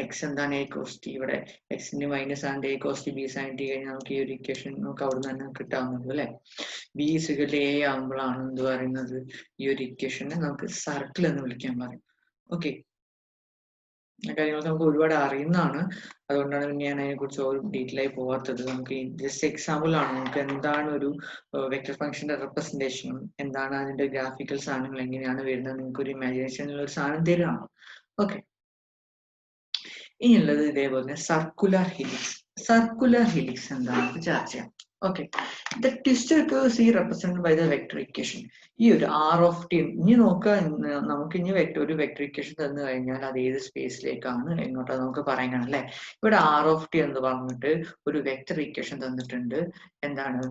എക്സ് എന്താണ് എ കോസ് ടി, ഇവിടെ എക്സിന്റെ മൈനസ് ആണ് A cos T B sine T കഴിഞ്ഞാൽ നമുക്ക് ഈ ഒരു ഇക്വേഷൻ നമുക്ക് അവിടെ നിന്ന് തന്നെ കിട്ടാവുന്നത് അല്ലെ. ബി ഇക്വൽ എ ആകുമ്പോഴാണ് എന്ത് പറയുന്നത്, ഈ ഒരു ഇക്വേഷനെ നമുക്ക് സർക്കിൾ എന്ന് വിളിക്കാൻ പറയും. ഓക്കെ, കാര്യങ്ങളൊക്കെ നമുക്ക് ഒരുപാട് അറിയുന്നതാണ്, അതുകൊണ്ടാണ് ഞാൻ അതിനെക്കുറിച്ച് ഒരു ഡീറ്റെയിൽ ആയി പോകാത്തത്. നമുക്ക് ജസ്റ്റ് എക്സാമ്പിൾ ആണ്, നമുക്ക് എന്താണ് ഒരു വെക്ടർ ഫംഗ്ഷന്റെ റെപ്രസെന്റേഷനും എന്താണ് അതിന്റെ ഗ്രാഫിക്കൽ സാധനങ്ങൾ എങ്ങനെയാണ് വരുന്നത് നിങ്ങൾക്ക് ഒരു ഇമാജിനേഷനിൽ ഒരു സാധനം തരുകയാണ്. ഓക്കെ, ഇനിയുള്ളത് ഇതേപോലെ തന്നെ സർക്കുലർ ഹിലിക്സ്. സർക്കുലർ ഹിലിക്സ് എന്താണെന്ന് ചർച്ച ചെയ്യാം. Okay, the twisted curve is represented by the vector equation. ഈ ഒരു ആർ ഓഫ് ടി ഇനി നോക്കുക, നമുക്ക് ഇനി ഒരു വെക്ടർ ഇക്വേഷൻ തന്നു കഴിഞ്ഞാൽ അത് ഏത് സ്പേസിലേക്കാണ് എങ്ങോട്ടാണ് നമുക്ക് പറയാനാണ് അല്ലെ. ഇവിടെ ആർ ഓഫ് ടി എന്ന് പറഞ്ഞിട്ട് ഒരു വെക്ടർ ഇക്വേഷൻ തന്നിട്ടുണ്ട്. എന്താണ്?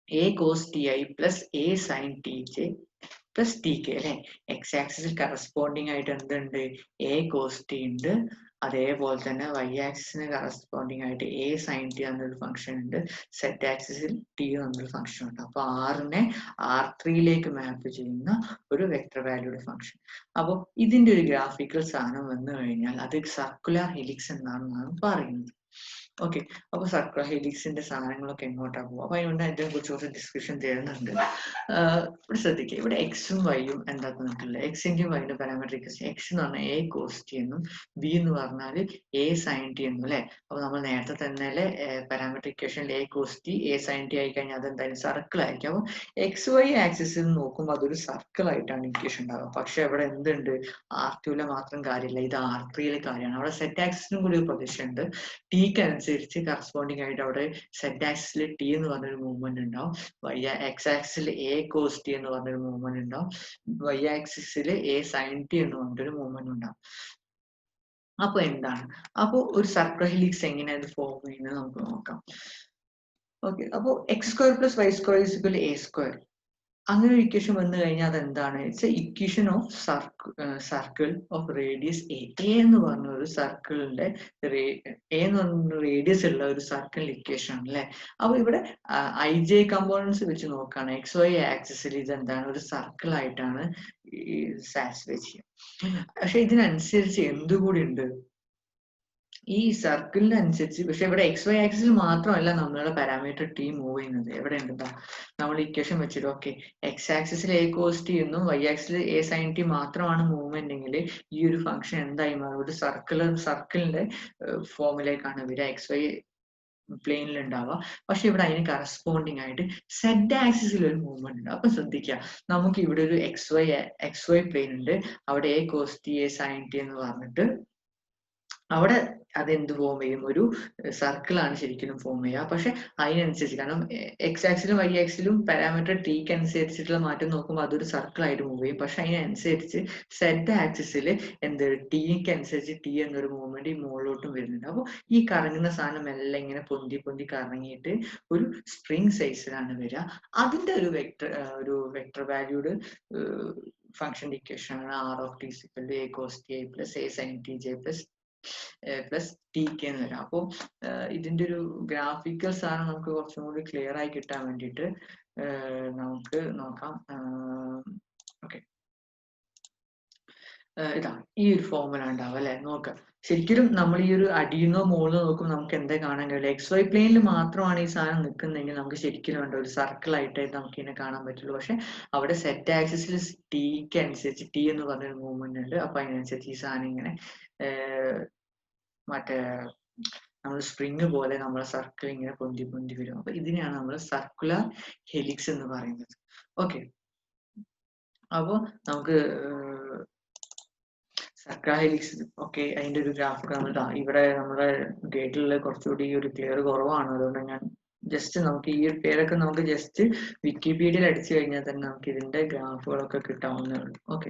A cos T I plus A sine T J plus T K അല്ലെ. എക്സ് ആക്സിസിൽ കറസ്പോണ്ടിങ് ആയിട്ട് എന്തുണ്ട്? എ കോസ് ടി ഉണ്ട്. അതേപോലെ തന്നെ വൈ ആക്സിസിന് കറസ്പോണ്ടിങ് ആയിട്ട് എ സൈൻ ടി എന്നൊരു ഫംഗ്ഷൻ ഉണ്ട്. സെറ്റ് ആക്സിസിൽ ടി എന്നൊരു ഫംഗ്ഷൻ ഉണ്ട്. അപ്പൊ ആറിനെ R3യിലേക്ക് മാപ്പ് ചെയ്യുന്ന ഒരു വെക്ടർ വാല്യൂഡ് ഫംഗ്ഷൻ. അപ്പോൾ ഇതിന്റെ ഒരു ഗ്രാഫിക്കൽ സാധനം വന്നു കഴിഞ്ഞാൽ അത് സർക്കുലർ ഹെലിക്സ് എന്നാണ് പറയുന്നത്. ഓക്കെ, അപ്പൊ സർക്കുലർ ഹെലിക്സിന്റെ സാധനങ്ങളൊക്കെ എങ്ങോട്ടാ പോകും? അപ്പൊ അതിനുകൊണ്ട് അതിനെ കുറിച്ച് കുറച്ച് ഡിസ്കഷൻ തരുന്നുണ്ട്. ഇവിടെ ശ്രദ്ധിക്കുക, ഇവിടെ എക്സും വൈയും എന്താ തന്നിട്ടില്ല. എക്സിന്റെയും വൈന്റെ പാരാമെട്രിക് എക്സ് എന്ന് പറഞ്ഞാൽ എ കോസ് ടി എന്നും ബി എന്ന് പറഞ്ഞാൽ എ സൈൻ ടി എന്നും അല്ലെ. അപ്പൊ നമ്മൾ നേരത്തെ തന്നെ പാരാമെട്രിക് ഇക്വേഷനിൽ A cos T A sine T ആയി കഴിഞ്ഞാൽ അത് എന്തായാലും സർക്കിൾ ആയിരിക്കും. അപ്പൊ എക്സ് വൈ ആക്സിസിൽ നോക്കുമ്പോൾ അതൊരു സർക്കിൾ ആയിട്ടാണ് ഇക്വേഷൻ ഉണ്ടാവുക. പക്ഷെ അവിടെ എന്തുണ്ട്? R2 മാത്രം കാര്യമില്ല, ഇത് R3 കാര്യമാണ്. അവിടെ സെറ്റ് ആക്സിസിനും കൂടി ഒരു പൊസിഷൻ ഉണ്ട്. ടിക്ക് അനുസരിച്ച് കറസ്പോണ്ടിങ് ആയിട്ട് അവിടെ സെറ്റ് ആക്സിസിൽ ടി എന്ന് പറഞ്ഞൊരു മൂവ്മെന്റ് ഉണ്ടാവും. എക്സ് ആക്സിസിൽ എ കോസ് ടി എന്ന് പറഞ്ഞൊരു മൂവ്മെന്റ് ഉണ്ടാവും. വൈ ആക്സിസിൽ എ സൈൻ ടി എന്ന് പറഞ്ഞൊരു മൂവ്മെന്റ് ഉണ്ടാവും. അപ്പൊ എന്താണ്? അപ്പൊ ഒരു സർക്കുലർ ഹെലിക്സ് എങ്ങനെയാണ് ഫോം ചെയ്യുന്നത് നമുക്ക് നോക്കാം. ഓക്കെ, അപ്പൊ X square plus Y square is equal A square അങ്ങനെ ഒരു ഇക്വേഷൻ വന്നു കഴിഞ്ഞാൽ അത് എന്താണ്? It's a equation of circle of radius A. A എന്ന് പറഞ്ഞ ഒരു സർക്കിളിന്റെ എ എന്ന് പറഞ്ഞ റേഡിയസ് ഉള്ള ഒരു സർക്കിൾ ഇക്വേഷൻ ആണ് അല്ലെ. അപ്പൊ ഇവിടെ IJ കമ്പോണൻസ് വെച്ച് നോക്കുകയാണ്, എക്സ് വൈ ആക്സിസിൽ ഇത് എന്താണ്? ഒരു സർക്കിൾ ആയിട്ടാണ് സാറ്റിസ്ഫൈ ചെയ്യുക. പക്ഷെ ഇതിനനുസരിച്ച് എന്തുകൂടി ഉണ്ട്? ഈ സർക്കിളിന് അനുസരിച്ച്, പക്ഷെ ഇവിടെ എക്സ് വൈ ആക്സിസിൽ മാത്രമല്ല നമ്മളുടെ പാരാമീറ്റർ ടി മൂവ് ചെയ്യുന്നത്. എവിടെ ഉണ്ട്? നമ്മൾ ഇക്വേഷൻ വെച്ചിട്ട് ഓക്കെ, എക്സ് ആക്സിസിൽ എ കോസ് ടി എന്നും വൈ ആക്സിസിൽ എ സൈൻ ടി മാത്രമാണ് മൂവ്മെന്റ് എങ്കിൽ ഈ ഒരു ഫംഗ്ഷൻ എന്തായി മാറും? ഒരു സർക്കിളിന്റെ ഫോമിലേക്കാണ് വരിക, എക്സ് വൈ പ്ലെയിനിൽ ഉണ്ടാവുക. പക്ഷെ ഇവിടെ അതിന് കറസ്പോണ്ടിങ് ആയിട്ട് സെഡ് ആക്സിസിൽ ഒരു മൂവ്മെന്റ് ഉണ്ട്. അപ്പൊ ശ്രദ്ധിക്കുക, നമുക്ക് ഇവിടെ ഒരു എക്സ് വൈ പ്ലെയിൻ ഉണ്ട്, അവിടെ A cos T A sine T എന്ന് പറഞ്ഞിട്ട് അവിടെ അതെന്ത് ഫോം ചെയ്യും? ഒരു സർക്കിളാണ് ശരിക്കും ഫോം ചെയ്യുക. പക്ഷെ അതിനനുസരിച്ച്, കാരണം എക്സ് ആക്സിലും വൈ ആക്സിലും പാരാമീറ്റർ ടിക്ക് അനുസരിച്ചിട്ടുള്ള മാറ്റം നോക്കുമ്പോൾ അതൊരു സർക്കിൾ ആയിട്ട് മൂവ് ചെയ്യും. പക്ഷെ അതിനനുസരിച്ച് സെഡ് ആക്സിസിൽ എന്ത് ടിക്ക് അനുസരിച്ച് ടി എന്നൊരു മൂവ്മെന്റ് ഈ മുകളിലോട്ടും വരുന്നുണ്ട്. അപ്പോൾ ഈ കറങ്ങുന്ന സാധനം എല്ലാം ഇങ്ങനെ പൊന്തി കറങ്ങിയിട്ട് ഒരു സ്പ്രിംഗ് സൈസിലാണ് വരിക. അതിന്റെ ഒരു വെക്ടർ വാല്യൂഡ് ഫംഗ്ഷൻ ഇക്വേഷൻ ആണ് R of T equal to A cos T I plus A sine T J plus plus T K എന്ന് വരാം. അപ്പോൾ ഇതിൻ്റെ ഒരു ഗ്രാഫിക്കൽ സാധനം നമുക്ക് കുറച്ചും കൂടി ക്ലിയർ ആയി കിട്ടാൻ വേണ്ടിയിട്ട് നമുക്ക് നോക്കാം. ഓക്കെ, ഇതാ ഈ ഒരു ഫോർമുല ഉണ്ടാവും അല്ലെ. നോക്കാം, ശരിക്കും നമ്മൾ ഈ ഒരു അടിയുന്നോ മുകളിലോ നോക്കുമ്പോൾ നമുക്ക് എന്താ കാണാൻ കഴിയില്ല. എക്സ് വൈ പ്ലെയിനിൽ മാത്രമാണ് ഈ സാധനം നിൽക്കുന്നതെങ്കിൽ നമുക്ക് ശരിക്കും വേണ്ട ഒരു സർക്കിൾ ആയിട്ട് നമുക്ക് ഇതിനെ കാണാൻ പറ്റുള്ളൂ. പക്ഷെ അവിടെ സെറ്റ് ആക്സിസിൽ ടിക്ക് അനുസരിച്ച് ടി എന്ന് പറഞ്ഞൊരു മൂവ്മെന്റ് ഉണ്ട്. അപ്പൊ അതിനനുസരിച്ച് ഈ സാധനം ഇങ്ങനെ മറ്റേ നമ്മൾ സ്പ്രിങ് പോലെ നമ്മളെ സർക്കിൾ ഇങ്ങനെ പൊന്തി പൊന്തി വരും. അപ്പൊ ഇതിനെയാണ് നമ്മൾ സർക്കുലർ ഹെലിക്സ് എന്ന് പറയുന്നത്. ഓക്കെ, അപ്പൊ നമുക്ക് സർക്കുലർ ഹെലിക്സ് ഓക്കെ അതിന്റെ ഒരു ഗ്രാഫ് നമ്മൾ ഇവിടെ നമ്മുടെ ഗേറ്റിലുള്ള കുറച്ചുകൂടി ഒരു ക്ലിയർ കുറവാണ്. അതുകൊണ്ട് ഞാൻ ജസ്റ്റ് നമുക്ക് ഈ ഒരു പേരൊക്കെ നമുക്ക് ജസ്റ്റ് വിക്കിപീഡിയയിൽ അടിച്ചു കഴിഞ്ഞാൽ തന്നെ നമുക്ക് ഇതിന്റെ ഗ്രാഫുകളൊക്കെ കിട്ടാവുന്നേ ഉള്ളൂ. ഓക്കെ,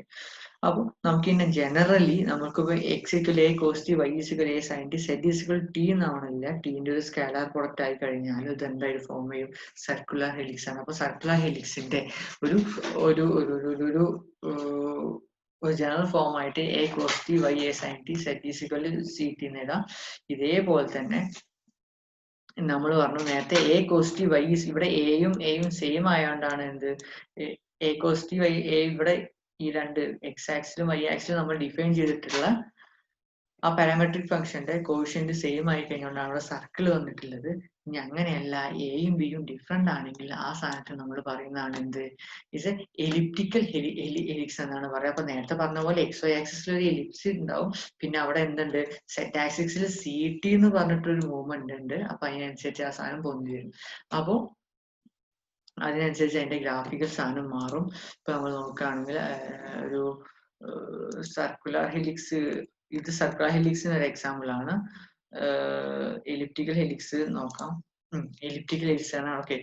അപ്പോൾ നമുക്ക് ഇന്നെ ജനറലി നമുക്കിപ്പോ x equal a cos T, y equal a sine T, Z equal t എന്നാവണില്ല. ടീന്റെ ഒരു സ്കാലാർ പ്രൊഡക്റ്റ് ആയി കഴിഞ്ഞാൽ ഇത് എന്തായാലും ഫോം ചെയ്യും, സർക്കുലർ ഹെലിക്സ് ആണ്. അപ്പൊ സർക്കുലർ ഹെലിക്സിന്റെ ഒരു ഒരു ഒരു ഒരു ജനറൽ ഫോം ആയിട്ട് A cos T Y A sine T Z equal C T എന്ന് എഴുതാം. ഇതേപോലെ തന്നെ നമ്മൾ പറഞ്ഞു നേരത്തെ എ കോസ് ടി വൈ ഇവിടെ എയും സെയിം ആയതുകൊണ്ടാണ് എന്ത് A cos T Y A ഇവിടെ ഈ രണ്ട് എക്സ് ആക്സിലും വൈ ആക്സിലും നമ്മൾ ഡിഫൈൻ ചെയ്തിട്ടുള്ള ആ പാരാമെട്രിക് ഫംഗ്ഷന്റെ കോഷ്യന്റ് സെയിം ആയി കഴിഞ്ഞുകൊണ്ടാണ് അവിടെ സർക്കിൾ വന്നിട്ടുള്ളത്. ഇനി അങ്ങനെയല്ല എയും ബിയും ഡിഫറെന്റ് ആണെങ്കിൽ ആ സാധനത്തിന് നമ്മൾ പറയുന്നതാണ് എന്ത് ഇസ് എ എലിപ്റ്റിക്കൽ ഹെലിക്സ് എന്നാണ് പറയുക. അപ്പൊ നേരത്തെ പറഞ്ഞ പോലെ എക്സ് വൈ ആക്സിസിൽ ഒരു എലിപ്സ് ഉണ്ടാവും, പിന്നെ അവിടെ എന്തുണ്ട് സെറ്റ് ആക്സിസിൽ സി ടി എന്ന് പറഞ്ഞിട്ടൊരു മൂവ്മെന്റ് ഉണ്ട്. അപ്പൊ അതിനനുസരിച്ച് ആ സാധനം പൊന്തി വരും. അപ്പോ അതിനനുസരിച്ച് അതിന്റെ ഗ്രാഫിക്കൽ സാധനം മാറും. ഇപ്പൊ നമ്മൾ നോക്കുകയാണെങ്കിൽ ഒരു സർക്കുലർ ഹെലിക്സ്, ഇത് സർക്കുലർ ഹെലിക്സിന് ഒരു എക്സാമ്പിൾ ആണ്. എലിപ്റ്റിക്കൽ ഹെലിക്സ് നോക്കാം. എലിപ്റ്റിക്കൽ ഹെലിക്സ് ആണ്. ഓക്കെ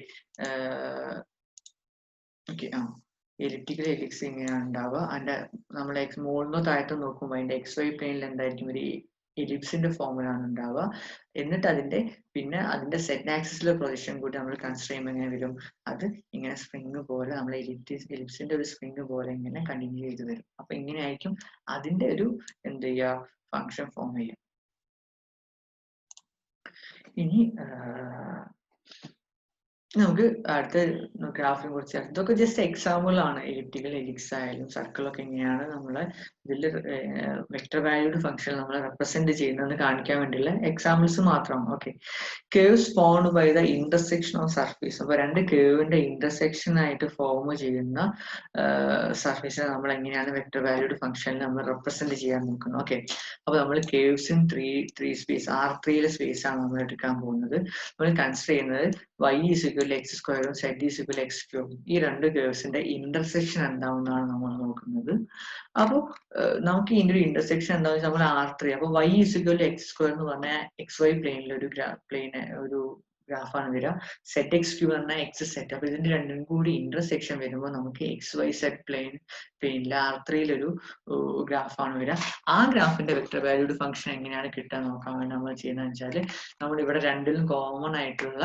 ഓക്കെ എലിപ്റ്റിക്കൽ ഹെലിക്സ് ഇങ്ങനെയാണ് ഉണ്ടാവുക. അതിന്റെ നമ്മൾ മുകളിലോ താഴത്തോ നോക്കുമ്പോൾ അതിന്റെ എക്സ് വൈ പ്ലെയിനിൽ എന്തായിരിക്കും ഒരു എലിപ്സിന്റെ ഫോമിലാണ് ഉണ്ടാവുക. എന്നിട്ട് പിന്നെ അതിന്റെ സെറ്റ് ആക്സിസിലെ പൊസിഷൻ കൂടി നമ്മൾ കൺസിഡർ ചെയ്യുമ്പോൾ എങ്ങനെ വരും, അത് ഇങ്ങനെ സ്പ്രിങ് പോലെ നമ്മൾ എലിപ്സിന്റെ ഒരു സ്പ്രിങ് പോലെ ഇങ്ങനെ കണ്ടിന്യൂ ചെയ്ത് വരും. അപ്പൊ ഇങ്ങനെയായിരിക്കും അതിന്റെ ഒരു എന്ത് ചെയ്യുക ഫംഗ്ഷൻ ഫോം ചെയ്യുക. ഇനി നമുക്ക് അടുത്ത ഗ്രാഫിനെ കുറിച്ച് ഇതൊക്കെ ജസ്റ്റ് എക്സാമ്പിൾ ആണ്. എലിപ്റ്റിക്കൽ ഹെലിക്സ് ആയാലും സർക്കിളൊക്കെ എങ്ങനെയാണ് നമ്മളെ ഇതിൽ വെക്ടർ വാല്യൂഡ് ഫംഗ്ഷൻ നമ്മൾ റെപ്രസെന്റ് ചെയ്യുന്നതെന്ന് കാണിക്കാൻ വേണ്ടിയുള്ള എക്സാമ്പിൾസ് മാത്രമാണ്. Okay, curves formed by the intersection of surface. അപ്പൊ രണ്ട് കേവിന്റെ ഇന്റർസെക്ഷൻ ആയിട്ട് ഫോം ചെയ്യുന്ന സർഫേസിനെ നമ്മൾ എങ്ങനെയാണ് വെക്ടർ വാല്യൂഡ് ഫംഗ്ഷനിൽ നമ്മൾ റെപ്രസെന്റ് ചെയ്യാൻ നോക്കുന്നത്. ഓക്കെ, അപ്പൊ നമ്മൾ caves in three space R3 space ആണ് നമ്മൾ എടുക്കാൻ പോകുന്നത്. നമ്മൾ കൺസിഡർ ചെയ്യുന്നത് y = x² z = x³ ഈ രണ്ട് കേവ്സിന്റെ ഇന്റർസെക്ഷൻ എന്താണെന്നാണ് നമ്മൾ നോക്കുന്നത്. അപ്പോൾ നമുക്ക് ഇതിന്റെ ഒരു ഇന്റർസെക്ഷൻ എന്താണെന്ന് വെച്ചാൽ നമ്മൾ R3, അപ്പൊ y = x² എന്ന് പറഞ്ഞാൽ XY പ്ലെയിനിൽ ഒരു ഗ്രാഫാണ് വരിക. ZX³ പറഞ്ഞാൽ XZ. അപ്പൊ ഇതിന്റെ രണ്ടും കൂടി ഇന്റർസെക്ഷൻ വരുമ്പോൾ നമുക്ക് XYZ പ്ലെയിനിൽ R3 ഒരു ഗ്രാഫാണ് വരിക. ആ ഗ്രാഫിന്റെ വെക്ടർ വാല്യൂഡ് ഫംഗ്ഷൻ എങ്ങനെയാണ് കിട്ടാൻ നോക്കാൻ വേണ്ടി നമ്മൾ ചെയ്യുന്നതെന്ന് വെച്ചാൽ നമ്മൾ ഇവിടെ രണ്ടിലും കോമൺ ആയിട്ടുള്ള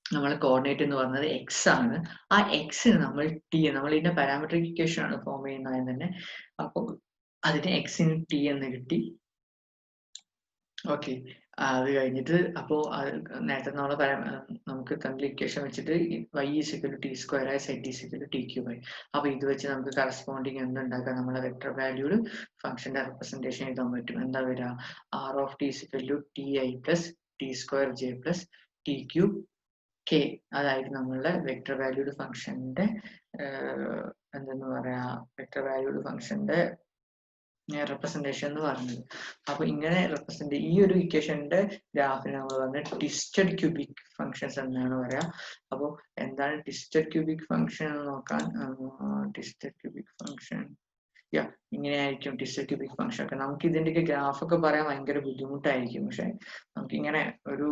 നമ്മളെ കോർഡിനേറ്റ് എന്ന് പറയുന്നത് എക്സ് ആണ്. ആ എക്സിന് നമ്മൾ ടി, നമ്മൾ ഇതിന്റെ പാരാമെട്രിക് ഇക്വേഷൻ ആണ് ഫോം ചെയ്യുന്നത് തന്നെ. അപ്പോൾ അതിന് എക്സിന് ടി എന്ന് കിട്ടി. ഓക്കെ, അത് കഴിഞ്ഞിട്ട് അപ്പോൾ നേരത്തെ നമുക്ക് തമ്മിൽ ഇക്വേഷൻ വെച്ചിട്ട് y = t² z = t³ അപ്പൊ ഇത് വെച്ച് നമുക്ക് കറസ്പോണ്ടിങ് എന്തുണ്ടാക്കാം, നമ്മളെ വെക്ടർ വാല്യൂഡ് ഫംഗ്ഷന്റെ റെപ്രസെന്റേഷൻ എഴുതാൻ പറ്റും. എന്താ വരിക, r(t) = ti + t² j + t³ k. അതായത് നമ്മളുടെ വെക്ടർ വാല്യൂഡ് ഫംഗ്ഷന്റെ എന്തെന്ന് പറയാ വെക്ടർ വാല്യൂഡ് ഫംഗ്ഷന്റെ റെപ്രസെന്റേഷൻ എന്ന് പറയുന്നത്. അപ്പൊ ഇങ്ങനെ റെപ്രസെന്റ് ഈ ഒരു ഇക്വേഷന്റെ ഗ്രാഫിന് നമ്മൾ പറഞ്ഞ ട്വിസ്റ്റഡ് ക്യൂബിക് ഫംഗ്ഷൻസ് എന്നാണ് പറയാ. അപ്പോൾ എന്താണ് ട്വിസ്റ്റഡ് ക്യൂബിക് ഫംഗ്ഷൻ എന്ന് നോക്കാൻ, ട്വിസ്റ്റഡ് ക്യൂബിക് ഫംഗ്ഷൻ ഇങ്ങനെയായിരിക്കും ട്വിസ്റ്റഡ് ക്യൂബിക് ഫംഗ്ഷൻ ഒക്കെ. നമുക്ക് ഇതിന്റെയൊക്കെ ഗ്രാഫൊക്കെ പറയാൻ ഭയങ്കര ബുദ്ധിമുട്ടായിരിക്കും. പക്ഷെ നമുക്കിങ്ങനെ ഒരു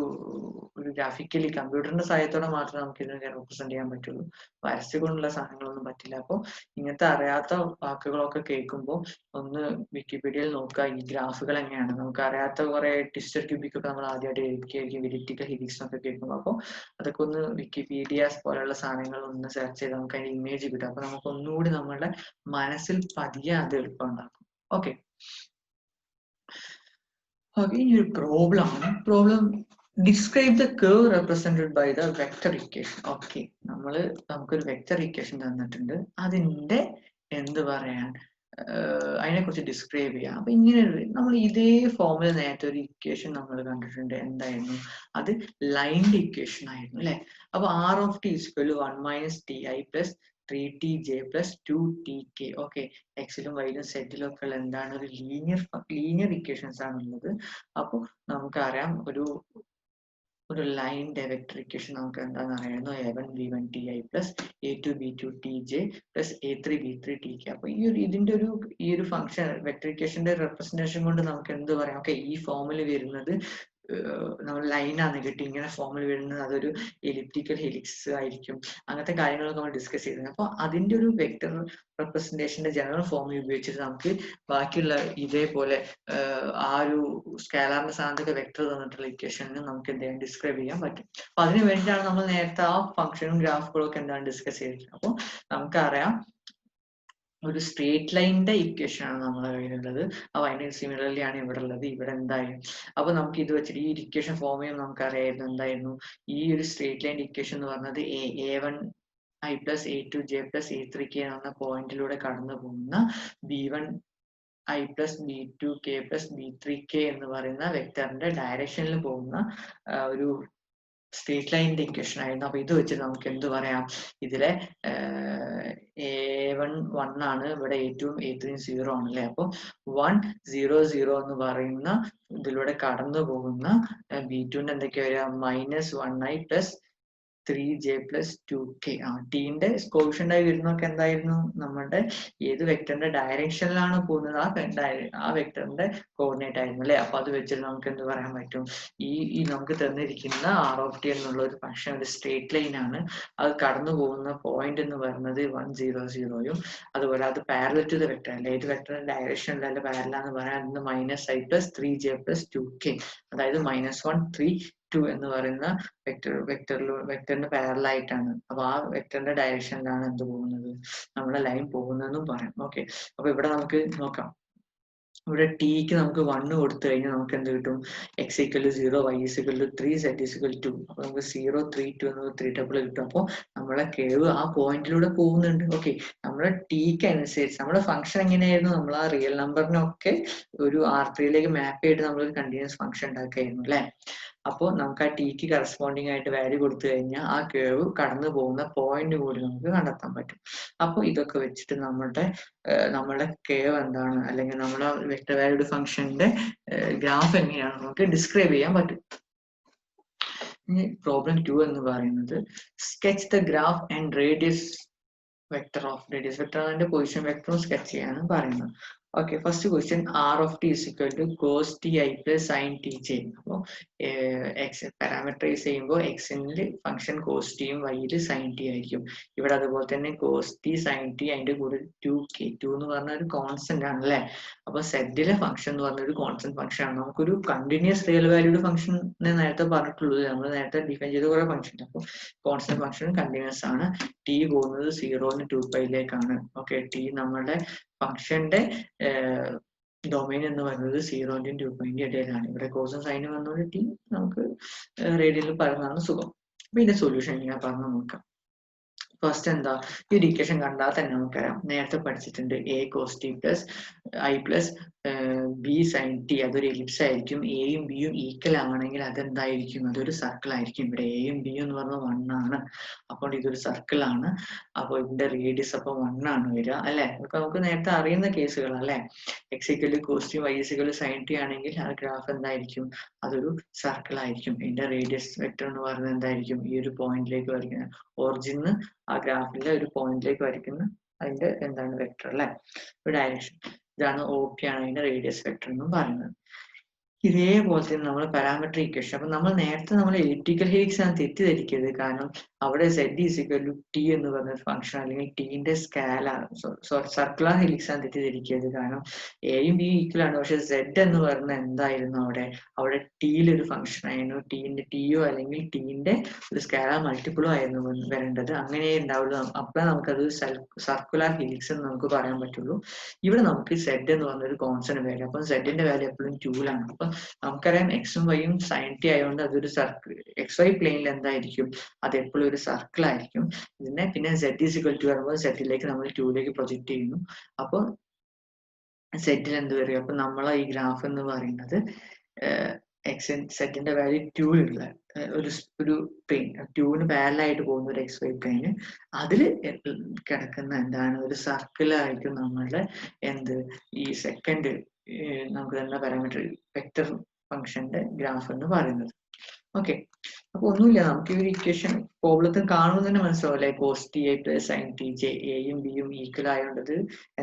ഗ്രാഫിക്കലി കമ്പ്യൂട്ടറിന്റെ സഹായത്തോടെ മാത്രമേ നമുക്ക് ഇതിനെ റെപ്രസെന്റ് ചെയ്യാൻ പറ്റുള്ളൂ. വരച്ചുകൊണ്ടുള്ള സാധനങ്ങളൊന്നും പറ്റില്ല. അപ്പോൾ ഇങ്ങനത്തെ അറിയാത്ത വാക്കുകളൊക്കെ കേൾക്കുമ്പോൾ ഒന്ന് വിക്കിപീഡിയയിൽ നോക്കുക ഈ ഗ്രാഫുകൾ എങ്ങനെയാണ്. നമുക്ക് അറിയാത്ത കുറെ ട്വിസ്റ്റഡ് ക്യൂബിക് ഒക്കെ നമ്മൾ ആദ്യമായിട്ട് കേൾക്കുകയായിരിക്കും, എലിപ്റ്റിക്കൽ ഹെലിക്സ് ഒക്കെ കേൾക്കുമ്പോൾ. അപ്പോൾ അതൊക്കെ ഒന്ന് വിക്കിപീഡിയാസ് പോലെയുള്ള സാധനങ്ങൾ ഒന്ന് സെർച്ച് ചെയ്ത് നമുക്ക് അതിന്റെ ഇമേജ് കിട്ടും. അപ്പൊ നമുക്ക് ഒന്നുകൂടി നമ്മളുടെ മനസ്സിൽ പതിയെ അത് എളുപ്പം ഉണ്ടാക്കും. Okay, Okay, your problem describe the curve represented by the vector equation. Okay, നമുക്കൊരു vector equation തന്നിട്ടുണ്ട്. അതിന്റെ എന്ത് പറയാൻ അതിനെക്കുറിച്ച് ഡിസ്ക്രൈബ് ചെയ്യാം. അപ്പൊ ഇങ്ങനെ നമ്മൾ ഇതേ ഫോമിൽ നേരത്തെ ഒരു ഇക്വേഷൻ നമ്മൾ കണ്ടിട്ടുണ്ട്. എന്തായിരുന്നു അത്? ലൈൻഡ് ഇക്വേഷൻ ആയിരുന്നു അല്ലെ? അപ്പൊ R of t is equal to 1 minus t I plus 3tj plus 2tk. Okay, എക്സിലും വൈയിലും സെറ്റിലും ഒക്കെ എന്താണ് ഒരു ലീനിയർ ഇക്വേഷൻസ് ആണുള്ളത്. അപ്പോൾ നമുക്കറിയാം ഒരു ലൈനിന്റെ വെക്ടർ ഇക്വേഷൻ നമുക്ക് എന്താണെന്ന് അറിയാമായിരുന്നു. a1 b1 ti plus a2 b2 tj plus a3 b3 tk. അപ്പൊ ഇതിന്റെ ഈ ഒരു ഫംഗ്ഷൻ വെക്ടർ ഇക്വേഷന്റെ റെപ്രസെന്റേഷൻ കൊണ്ട് നമുക്ക് എന്ത് പറയാം? ഓക്കെ, ഈ ഫോമിൽ വരുന്നത് നമ്മൾ ലൈനാണ് കിട്ടി ഇങ്ങനെ ഫോമിൽ വരുന്നത്, അതൊരു എലിപ്റ്റിക്കൽ ഹെലിക്സ് ആയിരിക്കും. അങ്ങനത്തെ കാര്യങ്ങളൊക്കെ നമ്മൾ ഡിസ്കസ് ചെയ്തിരുന്നു. അപ്പോൾ അതിന്റെ ഒരു വെക്ടർ റെപ്രസെന്റേഷന്റെ ജനറൽ ഫോമിൽ ഉപയോഗിച്ചിട്ട് നമുക്ക് ബാക്കിയുള്ള ഇതേപോലെ ആ ഒരു സ്കാലാറിന്റെ സ്ഥാനത്തൊക്കെ വെക്ടർ തന്നിട്ടുള്ള ഇക്വേഷനിൽ നമുക്ക് എന്തെങ്കിലും ഡിസ്ക്രൈബ് ചെയ്യാൻ പറ്റും. അപ്പൊ അതിന് വേണ്ടിയിട്ടാണ് നമ്മൾ നേരത്തെ ആ ഫംഗ്ഷനും ഗ്രാഫുകളും ഒക്കെ എന്താണ് ഡിസ്കസ് ചെയ്തിട്ടുള്ളത്. അപ്പോൾ നമുക്കറിയാം ഒരു സ്ട്രേറ്റ് ലൈനിന്റെ ഇക്വേഷൻ ആണ് നമ്മുടെ കയ്യിലുള്ളത്. അപ്പൊ അതിന് സിമിലർലി ആണ് ഇവിടെ ഉള്ളത്. ഇവിടെ എന്തായാലും അപ്പൊ നമുക്ക് ഇത് വെച്ചിട്ട് ഈ ഇക്വേഷൻ ഫോം ചെയ്യുമ്പോൾ നമുക്കറിയായിരുന്നു എന്തായിരുന്നു ഈ ഒരു സ്ട്രേറ്റ് ലൈൻ ഇക്വേഷൻ എന്ന് പറഞ്ഞത് a1 i plus a2 j plus a3 k എന്ന പോയിന്റിലൂടെ കടന്നു പോകുന്ന b1 i plus b2 k plus b3 k എന്ന് പറയുന്ന വെക്ടറിന്റെ ഡയറക്ഷനിൽ പോകുന്ന ഒരു സ്ട്രേറ്റ് ലൈനിന്റെ ഇക്വേഷൻ ആയിരുന്നു. അപ്പൊ ഇത് വെച്ചിട്ട് നമുക്ക് എന്ത് പറയാം? ഇതിലെ a1 1 ആണ്, ഇവിടെ a2ഉം a3ഉം 0 ആണ് അല്ലെ? അപ്പൊ 1 0 0 എന്ന് പറയുന്ന ഇതിലൂടെ കടന്നു പോകുന്ന b2ന്റെ എന്തൊക്കെയാ വരിക? -1i plus 3j plus 2k. ടീന്റെ quotient ആയി വരുന്നൊക്കെ എന്തായിരുന്നു? നമ്മുടെ ഏത് വെക്ടറിന്റെ ഡയറക്ഷനിലാണ് പോകുന്നത് ആ വെക്ടറിന്റെ കോർഡിനേറ്റ് ആയിരുന്നു അല്ലെ? അപ്പൊ അത് വെച്ചിട്ട് നമുക്ക് എന്ത് പറയാൻ പറ്റും? ഈ നമുക്ക് തന്നിരിക്കുന്ന ആർ ഓഫ് ടി എന്നുള്ള ഒരു ഫംഗ്ഷൻ ഒരു സ്ട്രേറ്റ് ലൈൻ ആണ്. അത് കടന്നു പോകുന്ന പോയിന്റ് എന്ന് പറയുന്നത് 1 0 0യും അതുപോലെ അത് പാരലൽ ടു ദ വെക്ടർ അല്ലെ? ഏത് വെക്ടറിന്റെ ഡയറക്ഷനിലല്ല പാരലാന്ന് പറയാൻ -i plus 3j plus 2k, അതായത് -1 3 2 എന്ന് പറയുന്ന വെക്ടറിന് പാരലൽ ആയിട്ടാണ്. അപ്പൊ ആ വെക്ടറിന്റെ ഡയറക്ഷനിലാണ് എന്ത് പോകുന്നത്? നമ്മുടെ ലൈൻ പോകുന്നതെന്നും പറയാം. ഓക്കെ, അപ്പൊ ഇവിടെ നമുക്ക് നോക്കാം. ഇവിടെ ടിക്ക് നമുക്ക് 1 കൊടുത്തു കഴിഞ്ഞാൽ നമുക്ക് എന്ത് കിട്ടും? x = 0, y = 3, z = 2. അപ്പൊ നമുക്ക് 0 3 2 എന്നത് 3 ടേബിൾ കിട്ടും. അപ്പോൾ നമ്മളെ കേവ് ആ പോയിന്റിലൂടെ പോകുന്നുണ്ട്. ഓക്കെ, നമ്മുടെ ടിക്ക് അനുസരിച്ച് നമ്മുടെ ഫംഗ്ഷൻ എങ്ങനെയായിരുന്നു? നമ്മൾ ആ റിയൽ നമ്പറിനൊക്കെ ഒരു R3യിലേക്ക് മാപ്പ് ചെയ്തിട്ട് നമ്മളൊരു കണ്ടിന്യൂസ് ഫംഗ്ഷൻ ഉണ്ടാക്കുകയായിരുന്നു അല്ലെ? അപ്പോൾ നമുക്ക് ആ ടിക്ക് കറസ്പോണ്ടിങ് ആയിട്ട് വാല്യൂ കൊടുത്തു കഴിഞ്ഞാൽ ആ കേവ് കടന്നു പോകുന്ന പോയിന്റ് കൂടി നമുക്ക് കണ്ടെത്താൻ പറ്റും. അപ്പോൾ ഇതൊക്കെ വെച്ചിട്ട് നമ്മുടെ കേവ് എന്താണ്, അല്ലെങ്കിൽ നമ്മുടെ വെക്ടർ വാല്യൂഡ് ഫംഗ്ഷന്റെ ഗ്രാഫ് എങ്ങനെയാണ് നമുക്ക് ഡിസ്ക്രൈബ് ചെയ്യാൻ പറ്റും. ഇനി പ്രോബ്ലം 2 എന്ന് പറയുന്നത് sketch the graph and radius vector അതിന്റെ പൊസിഷൻ വെക്ടറും സ്കെച്ച് ചെയ്യാനും പറയുന്നത്. Okay, first question, r of t is equal to cos ti plus sin tj. അപ്പോൾ x പാരാമീറ്ററൈസ് ചെയ്യുമ്പോൾ എക്സിന്റെ ഫംഗ്ഷൻ cos t യും y sin t ആയിരിക്കും. ഇവിടെ അതുപോലെ തന്നെ cos t sin t അതിന്റെ കൂടെ 2k, 2 എന്ന് പറഞ്ഞ ഒരു കോൺസ്റ്റന്റ് ആണ് അല്ലെ? അപ്പൊ സെഡിലെ ഫംഗ്ഷൻ എന്ന് പറഞ്ഞ ഒരു കോൺസ്റ്റന്റ് ഫംഗ്ഷൻ ആണ്. നമുക്കൊരു കണ്ടിന്യൂസ് റിയൽ വാല്യൂഡ് ഫംഗ്ഷൻ നേരത്തെ പറഞ്ഞിട്ടുള്ളത്, നമ്മൾ നേരത്തെ ഡിഫൈൻ ചെയ്ത കുറെ ഫംഗ്ഷൻ. അപ്പോൾ കോൺസ്റ്റന്റ് ഫംഗ്ഷൻ കണ്ടിന്യൂസ് ആണ്. t പോകുന്നത് 0 2πയിലേക്കാണ്. ഓക്കെ, t നമ്മുടെ ഫംഗ്ഷന്റെ ഡൊമൈൻ എന്ന് പറയുന്നത് 0ന്റെയും 2πന്റെയും ഇടയിലാണ്. ഇവിടെ കോസും സൈനും വന്നുകൊണ്ട് ടി നമുക്ക് റേഡിയനിൽ പറയുന്നതാണ് സുഖം. അപ്പൊ ഇതിന്റെ സൊല്യൂഷൻ ഞാൻ പറഞ്ഞു നോക്കാം. ഫസ്റ്റ് എന്താ, ഈ ഒരു ഇക്വേഷൻ കണ്ടാൽ തന്നെ നമുക്കറിയാം, നേരത്തെ പഠിച്ചിട്ടുണ്ട് a cos t plus i plus b sin t. അതൊരു എലിപ്സ് ആയിരിക്കും. എയും ബിയും ഈക്വൽ ആണെങ്കിൽ അതെന്തായിരിക്കും? അതൊരു സർക്കിൾ ആയിരിക്കും. ഇവിടെ എയും ബിയും എന്ന് പറഞ്ഞാൽ 1 ആണ്. അപ്പോൾ ഇതൊരു സർക്കിൾ ആണ്. അപ്പോൾ ഇതിന്റെ റേഡിയസ് അപ്പോൾ 1 ആണ് വരിക അല്ലെ? അതൊക്കെ നമുക്ക് നേരത്തെ അറിയുന്ന കേസുകൾ അല്ലെ? x = cos t, y = sin t ആണെങ്കിൽ ആ ഗ്രാഫ് എന്തായിരിക്കും? അതൊരു സർക്കിൾ ആയിരിക്കും. ഇതിന്റെ റേഡിയസ് വെക്ടർ എന്ന് പറയുന്നത് എന്തായിരിക്കും? ഈ ഒരു പോയിന്റിലേക്ക് വരയ്ക്കുന്നത്, ഒറിജിന് ആ ഗ്രാഫിലെ ഒരു പോയിന്റിലേക്ക് വരയ്ക്കുന്ന അതിന്റെ എന്താണ് വെക്ടർ അല്ലെ? ഒരു ഡയറക്ഷൻ. ഇതാണ് OP ആണ് അതിന്റെ റേഡിയസ് വെക്ടർ എന്നും പറയുന്നത്. ഇതേപോലെ തന്നെ നമ്മൾ പാരാമെട്രിക് ഇക്വേഷൻ. അപ്പൊ നമ്മൾ നേരത്തെ എലിപ്റ്റിക്കൽ ഹെലിക്സ് ആണ് തെറ്റിദ്ധരിക്കരുത്. കാരണം അവിടെ z = t എന്ന് പറഞ്ഞ ഫംഗ്ഷൻ അല്ലെങ്കിൽ ടീന്റെ സ്കാലാർ സർക്കുലർ ഹെലിക്സ് ആണ് തെറ്റിദ്ധരിക്കരുത്. കാരണം എയും ബിയും ഈക്വൽ ആണ്. പക്ഷെ z എന്ന് പറയുന്നത് എന്തായിരുന്നു? അവിടെ ടിയിൽ ഒരു ഫംഗ്ഷൻ ആയിരുന്നു. ടിയോ അല്ലെങ്കിൽ ടീന്റെ ഒരു സ്കാലാർ മൾട്ടിപ്പിളോ ആയിരുന്നു വരേണ്ടത്. അങ്ങനെ ഉണ്ടാവുള്ളൂ. അപ്പോഴേ നമുക്കത് സർക്കുലർ ഹെലിക്സ് എന്ന് നമുക്ക് പറയാൻ പറ്റുള്ളൂ. ഇവിടെ നമുക്ക് z എന്ന് പറഞ്ഞൊരു കോൺസ്റ്റന്റ് വാല്യൂ. അപ്പൊ z ന്റെ വാല്യൂ എപ്പോഴും 2ലാണ്. അപ്പൊ നമുക്കറിയാം എക്സും വൈയും സൈൻ ടി ആയതുകൊണ്ട് അതൊരു സർക്കിൾ എക്സ് വൈ പ്ലെയിനിൽ എന്തായിരിക്കും അത് എപ്പോഴും ഒരു സർക്കിൾ ആയിരിക്കും. ഇതിനെ പിന്നെ സെഡ് ഈസ് ഇക്വൽ ടു വരുമ്പോൾ സെഡിലേക്ക് നമ്മൾ 2ലേക്ക് പ്രൊജക്ട് ചെയ്യുന്നു. അപ്പോൾ സെഡിൽ എന്ത് വരും? അപ്പൊ നമ്മളെ ഈ ഗ്രാഫ് എന്ന് പറയുന്നത് എക്സ് സെറ്റിന്റെ വാല്യൂ 2 ഉള്ള ഒരു പ്ലെയിൻ 2ന് പാരലായിട്ട് പോകുന്ന ഒരു എക്സ് വൈ പ്ലെയിന് അതിൽ കിടക്കുന്ന എന്താണ് ഒരു സർക്കിളായിരിക്കും നമ്മളുടെ എന്ത് ഈ സെക്കൻഡ് നമുക്ക് തന്നെ പാരാമീറ്റർ വെക്റ്റർ ഫംഗ്ഷന്റെ ഗ്രാഫ് എന്ന് പറയുന്നത്. ഓക്കെ, അപ്പൊ ഒന്നുമില്ല, നമുക്ക് ഈ ഒരു ഇക്വേഷൻ പ്രോബ്ലത്തിൽ കാണുമ്പോൾ തന്നെ മനസ്സിലാവില്ലേ, cos T I plus sine T j എയും ബിയും ഈക്വൽ ആയതുകൊണ്ട്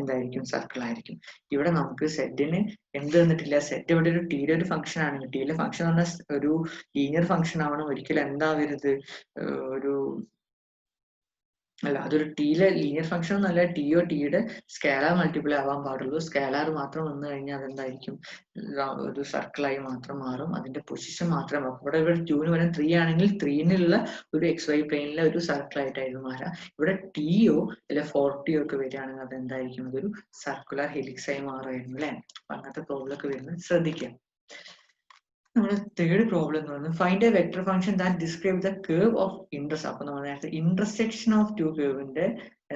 എന്തായിരിക്കും? സർക്കിൾ ആയിരിക്കും. ഇവിടെ നമുക്ക് സെറ്റിന് എന്ത് തന്നിട്ടില്ല, സെറ്റ് ഇവിടെ ഒരു ടിയുടെ ഒരു ഫംഗ്ഷൻ ആണ്. ടിയിലെ ഫംഗ്ഷൻ എന്ന് പറഞ്ഞാൽ ഒരു ലീനിയർ ഫംഗ്ഷൻ ആവണം, ഒരിക്കലും എന്താവരുത് ഒരു അല്ല അതൊരു ടിയിലെ ലീനിയർ ഫംഗ്ഷൻ എന്നല്ല, ടിയോ ടിയുടെ സ്കേലാർ മൾട്ടിപ്പിൾ ആവാൻ പാടുള്ളൂ. സ്കേലാർ മാത്രം വന്നു കഴിഞ്ഞാൽ അതെന്തായിരിക്കും? ഒരു സർക്കിളായി മാത്രം മാറും, അതിന്റെ പൊസിഷൻ മാത്രം. ഇവിടെ 2ന് പകരം 3 ആണെങ്കിൽ 3നുള്ള ഒരു എക്സ് വൈ പ്ലെയിനിലെ ഒരു സർക്കിൾ ആയിട്ടായിരുന്നു മാറാം. ഇവിടെ ടിയോ അല്ലെ 4ടിയോ ഒക്കെ വരികയാണെങ്കിൽ അതെന്തായിരിക്കും? അതൊരു സർക്കുലർ ഹെലിക്സ് ആയി മാറുമായിരുന്നു അല്ലെ. അപ്പൊ അങ്ങനത്തെ പ്രോബ്ലം ഒക്കെ വരുന്നത് ശ്രദ്ധിക്കാം. നമ്മുടെ തേർഡ് പ്രോബ്ലം എന്ന് പറയുന്നത് find A vector function that describe the curve of intersection. അപ്പൊ നമ്മൾ നേരത്തെ ഇന്റർസെക്ഷൻ ഓഫ് 2 കർവിന്റെ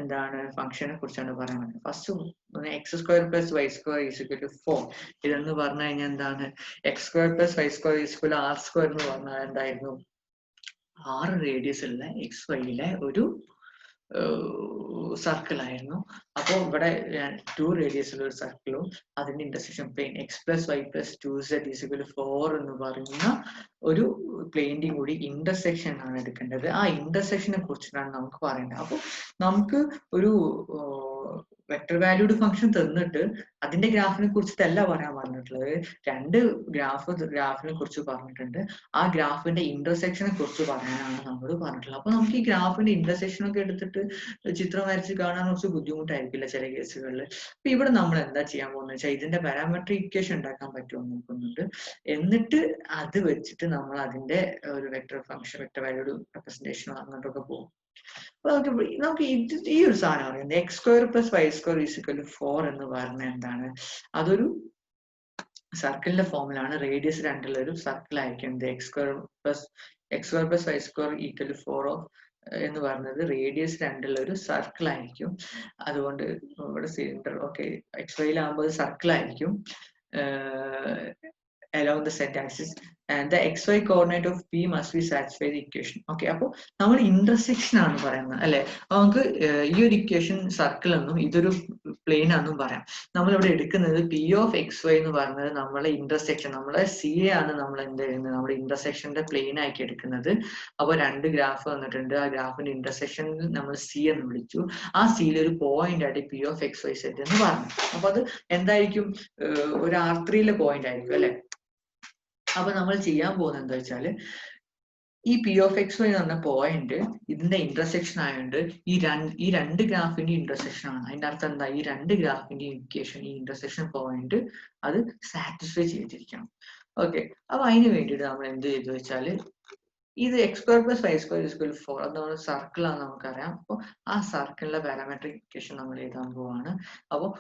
എന്താണ് ഫംഗ്ഷനെ കുറിച്ചാണ് പറയുന്നത്. First X square plus Y square is equal to 4. ഇതെന്ന് പറഞ്ഞു കഴിഞ്ഞാൽ എന്താണ്? X square plus Y square is equal R square എന്ന് പറഞ്ഞാൽ എന്തായിരുന്നു? 6 റേഡിയസ് ഉള്ള എക്സ് വൈയിലെ ഒരു സർക്കിൾ ആയിരുന്നു. അപ്പോൾ ഇവിടെ 2 റേഡിയസ് ഉള്ള ഒരു സർക്കിളും അതിന്റെ intersection plane X plus Y plus 2z is equal to 4 എന്ന് പറയുന്ന ഒരു പ്ലെയിന്റെയും കൂടി ഇന്റർസെക്ഷൻ ആണ് എടുക്കേണ്ടത്. ആ ഇന്റർസെക്ഷനെ കുറിച്ചിട്ടാണ് നമുക്ക് പറയേണ്ടത്. അപ്പോൾ നമുക്ക് ഒരു വെക്ടർ വാല്യൂഡ് ഫംഗ്ഷൻ തന്നിട്ട് അതിന്റെ ഗ്രാഫിനെ കുറിച്ചിട്ടല്ല പറയാൻ പറഞ്ഞിട്ടുള്ളത്. 2 ഗ്രാഫിനെ കുറിച്ച് പറഞ്ഞിട്ടുണ്ട്. ആ ഗ്രാഫിന്റെ ഇന്റർസെക്ഷനെ കുറിച്ച് പറയാനാണ് നമ്മൾ പറഞ്ഞിട്ടുള്ളത്. അപ്പൊ നമുക്ക് ഈ ഗ്രാഫിന്റെ ഇന്റർസെക്ഷൻ ഒക്കെ എടുത്തിട്ട് ചിത്രം വരച്ച് കാണാൻ കുറച്ച് ബുദ്ധിമുട്ടായിരിക്കില്ല ചില കേസുകളിൽ. അപ്പൊ ഇവിടെ നമ്മൾ എന്താ ചെയ്യാൻ പോകുന്നത് വെച്ചാൽ ഇതിന്റെ പാരാമെട്രിക് ഇക്വേഷൻ ഉണ്ടാക്കാൻ പറ്റുമോ നോക്കുന്നുണ്ട്. എന്നിട്ട് അത് വെച്ചിട്ട് നമ്മൾ അതിന്റെ ഒരു വെക്ടർ ഫംഗ്ഷൻ വെക്ടർ വാല്യൂഡ് റെപ്രസെന്റേഷനോ അങ്ങോട്ടൊക്കെ പോകും. നമുക്ക് ഈ ഒരു സാധനം പറയുന്നത് X square plus Y square is equal to 4 എന്ന് പറഞ്ഞാൽ എന്താണ്? അതൊരു സർക്കിളിന്റെ ഫോമിലാണ്. റേഡിയസ് 2 ഒരു സർക്കിൾ ആയിരിക്കും. X square plus Y square equal to 4 of എന്ന് പറയുന്നത് റേഡിയസ് 2 ഒരു സർക്കിൾ ആയിരിക്കും. അതുകൊണ്ട് ഇവിടെ സിലിണ്ടർ ഓക്കെ എക്സ് വൈയിലാകുമ്പോൾ സർക്കിൾ ആയിരിക്കും. along the z axis and the xy coordinate of p must be satisfy the equation. Okay, അപ്പോൾ നമ്മൾ ഇന്റർസെക്ഷൻ ആണ് പറയുന്നത് അല്ലെ. അപ്പൊ നമുക്ക് ഈ ഒരു ഇക്വേഷൻ സർക്കിൾ എന്നും ഇതൊരു പ്ലെയിൻ ആണെന്നും പറയാം. നമ്മളിവിടെ എടുക്കുന്നത് പി ഓഫ് എക്സ് വൈ എന്ന് പറയുന്നത് നമ്മളെ ഇന്റർസെക്ഷൻ, നമ്മളെ സി ആണ് നമ്മൾ എന്ത് ചെയ്യുന്നത്? നമ്മുടെ ഇന്റർസെക്ഷന്റെ പ്ലെയിൻ ആക്കി എടുക്കുന്നത്. അപ്പോൾ 2 ഗ്രാഫ് വന്നിട്ടുണ്ട്. ആ ഗ്രാഫിന്റെ ഇന്റർസെക്ഷൻ നമ്മൾ സി എന്ന് വിളിച്ചു. ആ സിയിൽ ഒരു പോയിന്റ് ആയിട്ട് P of X Y Z എന്ന് പറഞ്ഞു. അപ്പൊ അത് എന്തായിരിക്കും? ഒരു R3 പോയിന്റ് ആയിരിക്കും അല്ലെ. അപ്പൊ നമ്മൾ ചെയ്യാൻ പോകുന്നത് എന്താ വെച്ചാല് ഈ പി ഓഫ് എക്സ് വൈ എന്ന് പറഞ്ഞ പോയിന്റ് ഇതിന്റെ ഇന്റർസെക്ഷൻ ആയതുകൊണ്ട് ഈ രണ്ട് ഗ്രാഫിന്റെ ഇന്റർസെക്ഷൻ ആണ്. അതിന്റെ അർത്ഥം എന്താ? ഈ 2 ഗ്രാഫിന്റെ ഇക്വേഷൻ ഈ ഇന്റർസെക്ഷൻ പോയിന്റ് അത് സാറ്റിസ്ഫൈ ചെയ്തിരിക്കണം. ഓക്കെ, അപ്പൊ അതിന് വേണ്ടിയിട്ട് നമ്മൾ എന്ത് ചെയ്തു വെച്ചാല് ഇത് X square plus Y square is equal to 4 അത് നമ്മുടെ സർക്കിൾ ആണെന്ന് നമുക്കറിയാം. അപ്പോൾ ആ സർക്കിളിലെ പാരാമെട്രിക് ഇക്വേഷൻ നമ്മൾ എഴുതാൻ പോവാണ്. അപ്പോൾ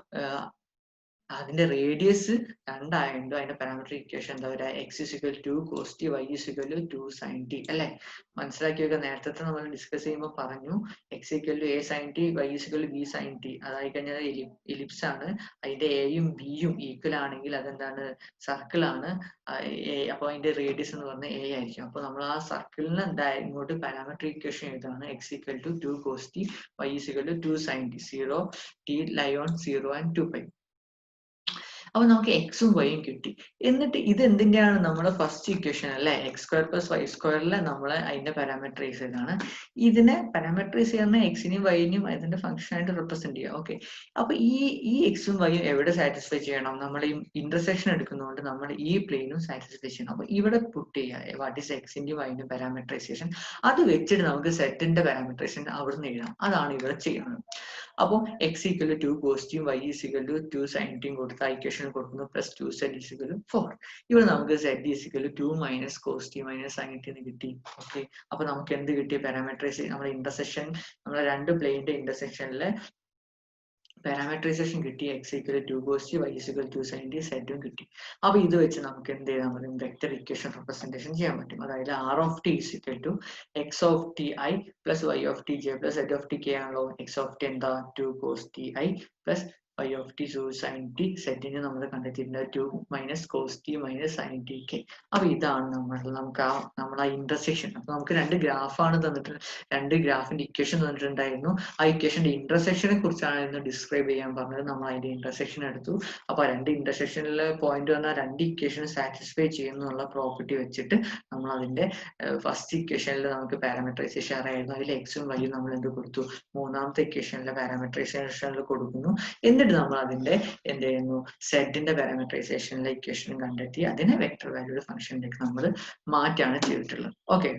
അതിന്റെ റേഡിയസ് 2 ആയതുകൊണ്ട് അതിന്റെ പാരാമെട്രിക് ഇക്വേഷൻ എന്താ പറയുക? X is equal to cos T Y is equal to 2 sine T അല്ലെ. മനസ്സിലാക്കി വെക്കുക. നേരത്തെ നമ്മൾ ഡിസ്കസ് ചെയ്യുമ്പോൾ പറഞ്ഞു X equal to A sine T Y is equal to B sine T. അതായി കഴിഞ്ഞാൽ എലിപ്സ് ആണ്. അതിന്റെ എയും ബിയും ഈക്വൽ ആണെങ്കിൽ അതെന്താണ്? സർക്കിൾ ആണ്. അപ്പൊ അതിന്റെ റേഡിയസ് എന്ന് പറഞ്ഞാൽ എ ആയിരിക്കും. അപ്പൊ നമ്മൾ ആ സർക്കിളിന് എന്താ ഇങ്ങോട്ട് പാരാമെട്രിക് ഇക്വേഷൻ എഴുതാണ്. X equal to 2 cos T Y is equal to 2 sine t 0 t lie on 0 and 2 pi. അപ്പൊ നമുക്ക് എക്സും വൈയും കിട്ടി. എന്നിട്ട് ഇത് എന്തിന്റെയാണ്? നമ്മുടെ ഫസ്റ്റ് ഇക്വേഷൻ അല്ലെ, എക്സ് സ്ക്വയർ പ്ലസ് വൈ സ്ക്വയറിലെ നമ്മൾ അതിന്റെ പാരാമെട്രൈസ് ചെയ്താണ്. ഇതിനെ പാരാമെട്രൈസ് ചെയ്യുന്ന എക്സിനെയും വൈനെയും അതിന്റെ ഫംഗ്ഷൻ ആയിട്ട് റെപ്രസെന്റ് ചെയ്യാം. ഓക്കെ, അപ്പൊ ഈ എക്സും വൈയും എവിടെ സാറ്റിസ്ഫൈ ചെയ്യണം? നമ്മൾ ഈ ഇന്റർസെക്ഷൻ എടുക്കുന്നതുകൊണ്ട് നമ്മൾ ഈ പ്ലെയിനും സാറ്റിസ്ഫൈ ചെയ്യണം. അപ്പൊ ഇവിടെ പുട്ട് ചെയ്യുക വാട്ട് ഈസ് എക്സിന്റെയും വൈന്റെ പാരാമെട്രൈസേഷൻ. അത് വെച്ചിട്ട് നമുക്ക് സെറ്റിന്റെ പാരാമെട്രൈസേഷൻ അവിടെ നിന്ന് എഴുതാം. അതാണ് ഇവിടെ ചെയ്യുന്നത്. അപ്പോൾ എക്സ് ഈക്വൽ ടു 2 കോസ് ടിയും Y is equal to 2 sine ടിയും കൊടുത്ത ഇക്വേഷൻ കൊടുക്കുന്നു plus 2z is equal to 4. ഇവിടെ നമുക്ക് z is equal to 2 minus cos T minus sine T എന്ന് കിട്ടി. ഓക്കെ, അപ്പൊ നമുക്ക് എന്ത് കിട്ടി? പാരാമെട്രൈസ് നമ്മുടെ ഇന്റർസെക്ഷൻ, നമ്മുടെ 2 പ്ലെയിനിന്റെ ഇന്റർസെക്ഷനിലെ പാരാമീറ്ററൈസേഷൻ കിട്ടി, x equal to 2 cos t, y is equal to 2 sin t, z കിട്ടി. അപ്പൊ ഇത് വെച്ച് നമുക്ക് എന്ത് ചെയ്യാൻ പറ്റും? വെക്ടർ ഇക്വേഷൻ റെപ്രസെന്റേഷൻ ചെയ്യാൻ പറ്റും. അതായത് r of t is equal to x of t I plus y of t j plus z of t k ആണല്ലോ. x of t എന്താ 2 cos t I plus y of t 2 sin t, z നെ നമ്മൾ കണ്ടെത്തിയിട്ടുണ്ട് 2 minus cos t minus sin t k. അപ്പൊ ഇതാണ് നമുക്ക് ആ intersection. അപ്പൊ നമുക്ക് രണ്ട് ഗ്രാഫാണ് തന്നിട്ട്, രണ്ട് ഗ്രാഫിന്റെ ഇക്വേഷൻ തന്നിട്ടുണ്ടായിരുന്നു. ആ ഇക്വേഷന്റെ ഇന്റർസെക്ഷനെ കുറിച്ചാണ് ഡിസ്ക്രൈബ് ചെയ്യാൻ പറഞ്ഞത്. നമ്മൾ അതിന്റെ ഇന്റർസെക്ഷൻ എടുത്തു. അപ്പൊ രണ്ട് ഇന്റർസെക്ഷനിലെ പോയിന്റ് വന്നാൽ രണ്ട് ഇക്വേഷൻ സാറ്റിസ്ഫൈ ചെയ്യുന്നുള്ള പ്രോപ്പർട്ടി വെച്ചിട്ട് നമ്മൾ അതിന്റെ ഫസ്റ്റ് ഇക്വേഷനിൽ നമുക്ക് പാരാമീറ്ററൈസേഷൻ അറിയായിരുന്നു. അതിൽ എക്സും വൈയും നമ്മൾ എന്ത് കൊടുത്തു? മൂന്നാമത്തെ ഇക്വേഷനിലെ പാരാമീറ്ററൈസേഷനിൽ കൊടുക്കുന്നു. എന്നിട്ട് നമ്മൾ അതിന്റെ എന്ത് ചെയ്യുന്നു? സെറ്റിന്റെ പാരാമീറ്ററൈസേഷനിലെ ഇക്വേഷനും കണ്ടെത്തി അതിനെ വെക്ടർ വാല്യൂഡ് ഫംഗ്ഷനിലേക്ക് നമ്മൾ മാറ്റാണ് ചെയ്തിട്ടുള്ളത്. ഓക്കെ,